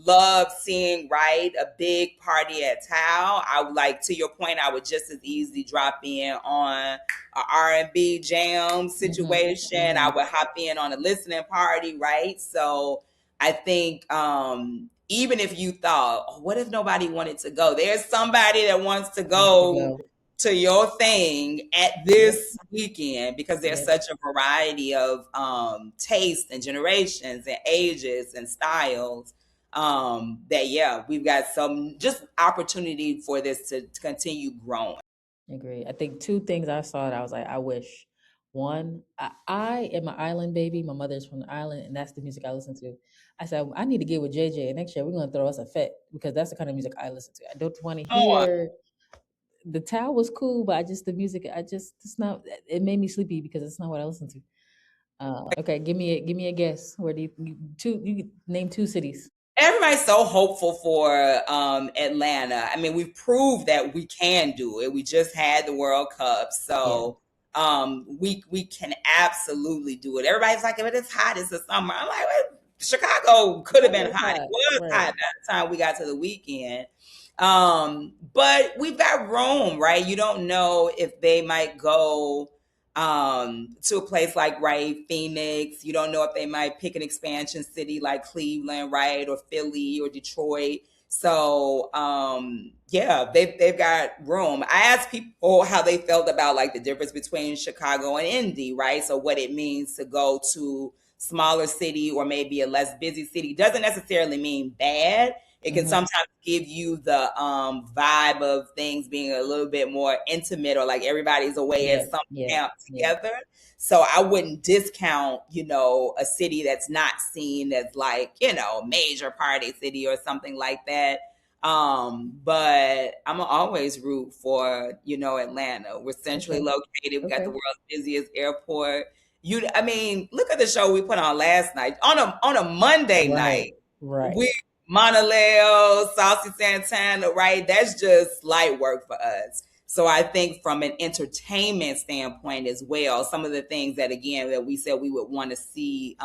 love seeing right a big party at Tao, I would like to your point. I would just as easily drop in on a R&B jam mhm, situation. I mhm. would hop in on a listening party, right? So I think even if you thought, oh, what if nobody wanted to go? There's somebody that wants to Wants to go go. to your thing at Yep, this weekend because there's yep. such a variety of tastes and generations and ages and styles that yeah, we've got some just opportunity for this to continue growing. Agree. I think two things I saw that I was like, I wish. One, I am an island baby. My mother's from the island, and that's the music I listen to. I said I need to get with JJ, and next year we're gonna throw us a fet because that's the kind of music I listen to. I don't want to Oh, hear the Tao was cool, but I just the music. It's not. It made me sleepy because it's not what I listen to. Okay, give me a guess. Where do you could name two cities? everybody's so hopeful for Atlanta. I mean, we've proved that we can do it. We just had the World Cup, Yeah, so we can absolutely do it. Everybody's like, "But it's hot. It's the summer." I'm like, well, Chicago could have been Chicago's hot. It hot, was right? hot by the time we got to the weekend. But we've got room, right? You don't know if they might go to a place like right Phoenix. You don't know if they might pick an expansion city like Cleveland, right, or Philly or Detroit. So yeah, they've got room. I asked people how they felt about like the difference between Chicago and Indy, right? So what it means to go to smaller city or maybe a less busy city doesn't necessarily mean bad. It can Hmm. sometimes give you the vibe of things being a little bit more intimate or like everybody's away Yeah, at some yeah, camp yeah. together. So I wouldn't discount, a city that's not seen as like, major party city or something like that. But I'm gonna always root for, Atlanta. We're centrally Okay, located. We got the okay. world's busiest airport. I mean, look at the show we put on last night. On a Monday Right, night, right. we Monaleo, Saucy Santana, right? That's just light work for us. So I think from an entertainment standpoint as well, some of the things that again that we said we would want to see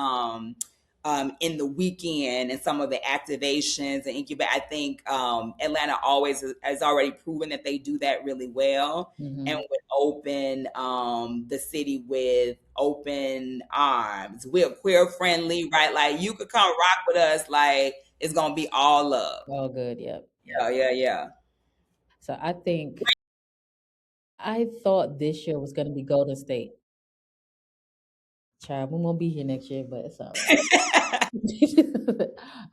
in the weekend and some of the activations and incubate. I think Atlanta always has already proven that they do that really well and Hmm. would open the city with open arms. We're queer friendly, right? Like you could come rock with us, like it's gonna be all love. All good. Yep. Yeah. Yeah, yeah, yeah. So I thought this year was going to be Golden State. Child, we won't be here next year, but it's all right.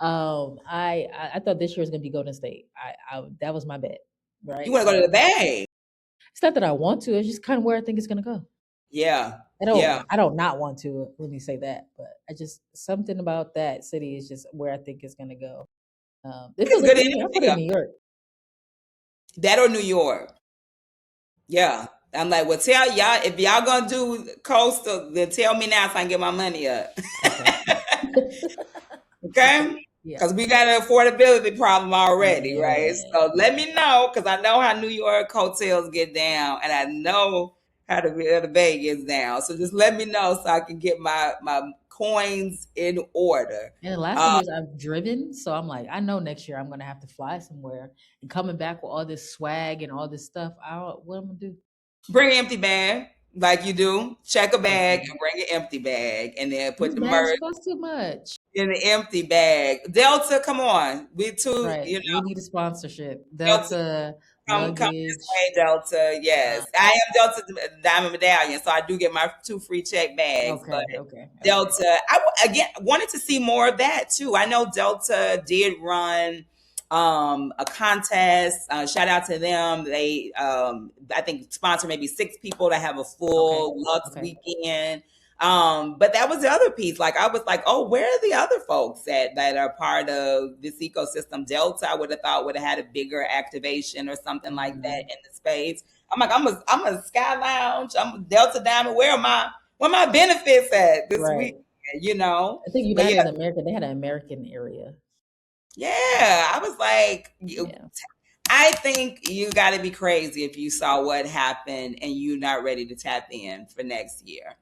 I thought this year was gonna be Golden State. I that was my bet, You right? want to go to the Bay? It's not that I want to. It's just kind of where I think it's gonna go. Yeah, I yeah. don't. I don't not want to. Let me say that, but I just something about that city is just where I think it's gonna go. It feels It's like good to me. I put it energy in up New York. there. That or New York. Yeah. I'm like, well, tell y'all if y'all gonna do coastal, then tell me now so I can get my money up. Okay. Okay. Okay? Yeah. Because we got an affordability problem already, right? Yeah. So let me know because I know how New York hotels get down and I know how the Bay gets down. So just let me know so I can get my coins in order. And the last few Uh, years I've driven, so I'm like, I know next year I'm gonna have to fly somewhere and coming back with all this swag and all this stuff. I don't, what I'm gonna do? bring an empty bag like you do. Check a bag Okay. and bring an empty bag and then put These the bags merch cost too much. in the empty bag. Delta, come on. We too, Right. you We know, need a sponsorship. Delta. Delta Come this luggage. way, Delta. Uh, Yes, I am Delta Diamond Medallion, so I do get my 2 free check bags. But okay, okay, okay. Delta, again wanted to see more of that too. I know Delta did run a contest. Shout out to them. They I think sponsor maybe 6 people to have a Okay. full Lux Okay. weekend. But that was the other piece. Like I was like, oh, where are the other folks that are part of this ecosystem? Delta, I would have thought would have had a bigger activation or something like that Mm, in the space. I'm like, I'm a Sky Lounge, I'm a Delta Diamond. Where my benefits at this right. week? You know? I think But United yeah, America, they had an American area. yeah. I was like, Yeah. I think you got to be crazy if you saw what happened and you're not ready to tap in for next year.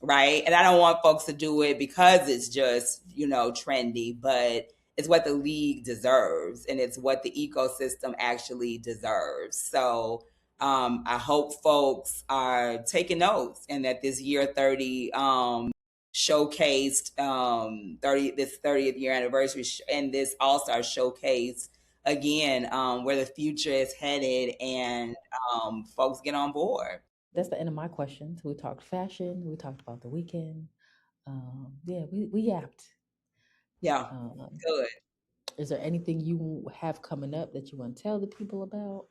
Right. And I don't want folks to do it because it's just, trendy, but it's what the league deserves and it's what the ecosystem actually deserves. So I hope folks are taking notes and that this year 30 showcased 30th year anniversary and this all-star showcase again where the future is headed and folks get on board. That's the end of my questions. We talked fashion. We talked about the weekend. Yeah, we yapped. Yeah, Um, good. is there anything you have coming up that you want to tell the people about?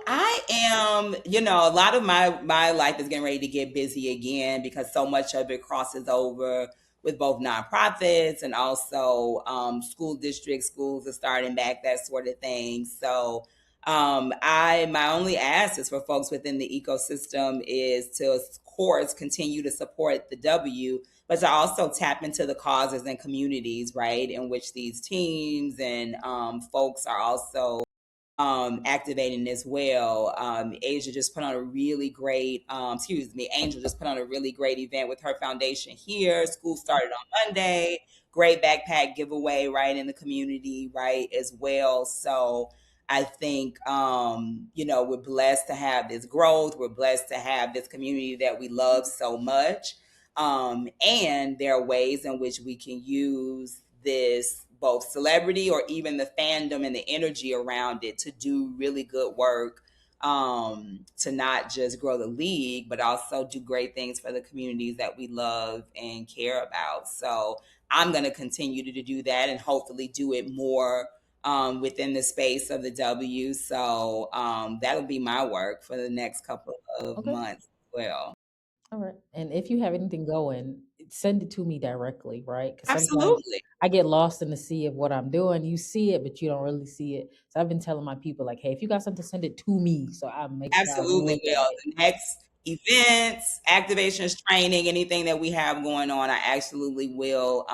I am, a lot of my life is getting ready to get busy again because so much of it crosses over with both nonprofits and also school districts, schools are starting back, that sort of thing. So I my only ask is for folks within the ecosystem is to, of course, continue to support the W, but to also tap into the causes and communities, right, in which these teams and folks are also activating as well. Asia just put on a really great, Angel just put on a really great event with her foundation here. School started on Monday. Great backpack giveaway, right, in the community, right, as well. So I think, we're blessed to have this growth. We're blessed to have this community that we love so much. And there are ways in which we can use this both celebrity or even the fandom and the energy around it to do really good work, to not just grow the league but also do great things for the communities that we love and care about. So I'm going to continue to do that and hopefully do it more within the space of the W. So that'll be my work for the next couple of Okay. months as well. All right. And if you have anything going, send it to me directly, right? Because sometimes Absolutely. I get lost in the sea of what I'm doing. You see it, but you don't really see it. So I've been telling my people, like, hey, if you got something, send it to me. So I'll make sure I Absolutely look will. at it. The next events, activations, training, anything that we have going on, I absolutely will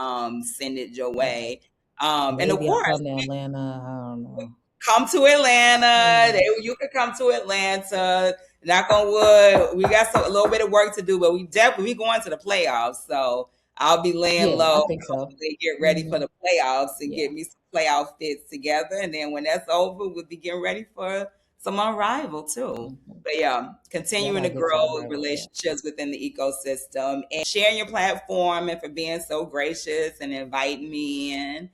send it your Okay. way. And of Maybe I'll course, come to Atlanta. I don't know. come to Atlanta. Mm. You can come to Atlanta. Knock on wood. We got a little bit of work to do, but we definitely going to the playoffs. So I'll be laying Yeah, I low. think so. Hopefully, get ready for Hmm. the playoffs and Yeah. get me some playoff fits together. And then when that's over, we'll be getting ready for some arrival too. Hmm. But yeah, Yeah, I continuing gotta to get to grow the rival. Yeah. relationships within the ecosystem and sharing your platform and for being so gracious and inviting me in.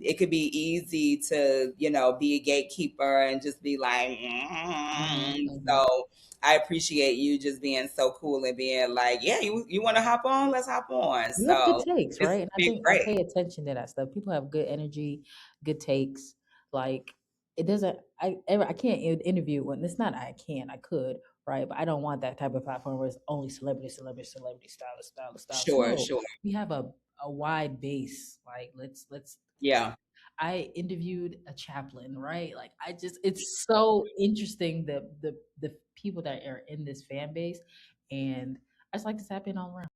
it could be easy to, be a gatekeeper and just be like, Mhm, mhm. so I appreciate you just being so cool and being like, yeah, you want to hop on? Let's hop on. You have good So takes, it's right? And I been think I great. pay attention to that stuff. People have good energy, good takes. Like it doesn't. I can't interview when it's not. I can. I could, right? But I don't want that type of platform where it's only celebrity, celebrity, celebrity, stylist, stylist, stylist. Sure, No, sure. we have a wide base. Like let's. Yeah, I interviewed a chaplain, right? Like I just, it's so interesting the people that are in this fan base, and I just like to tap in all around.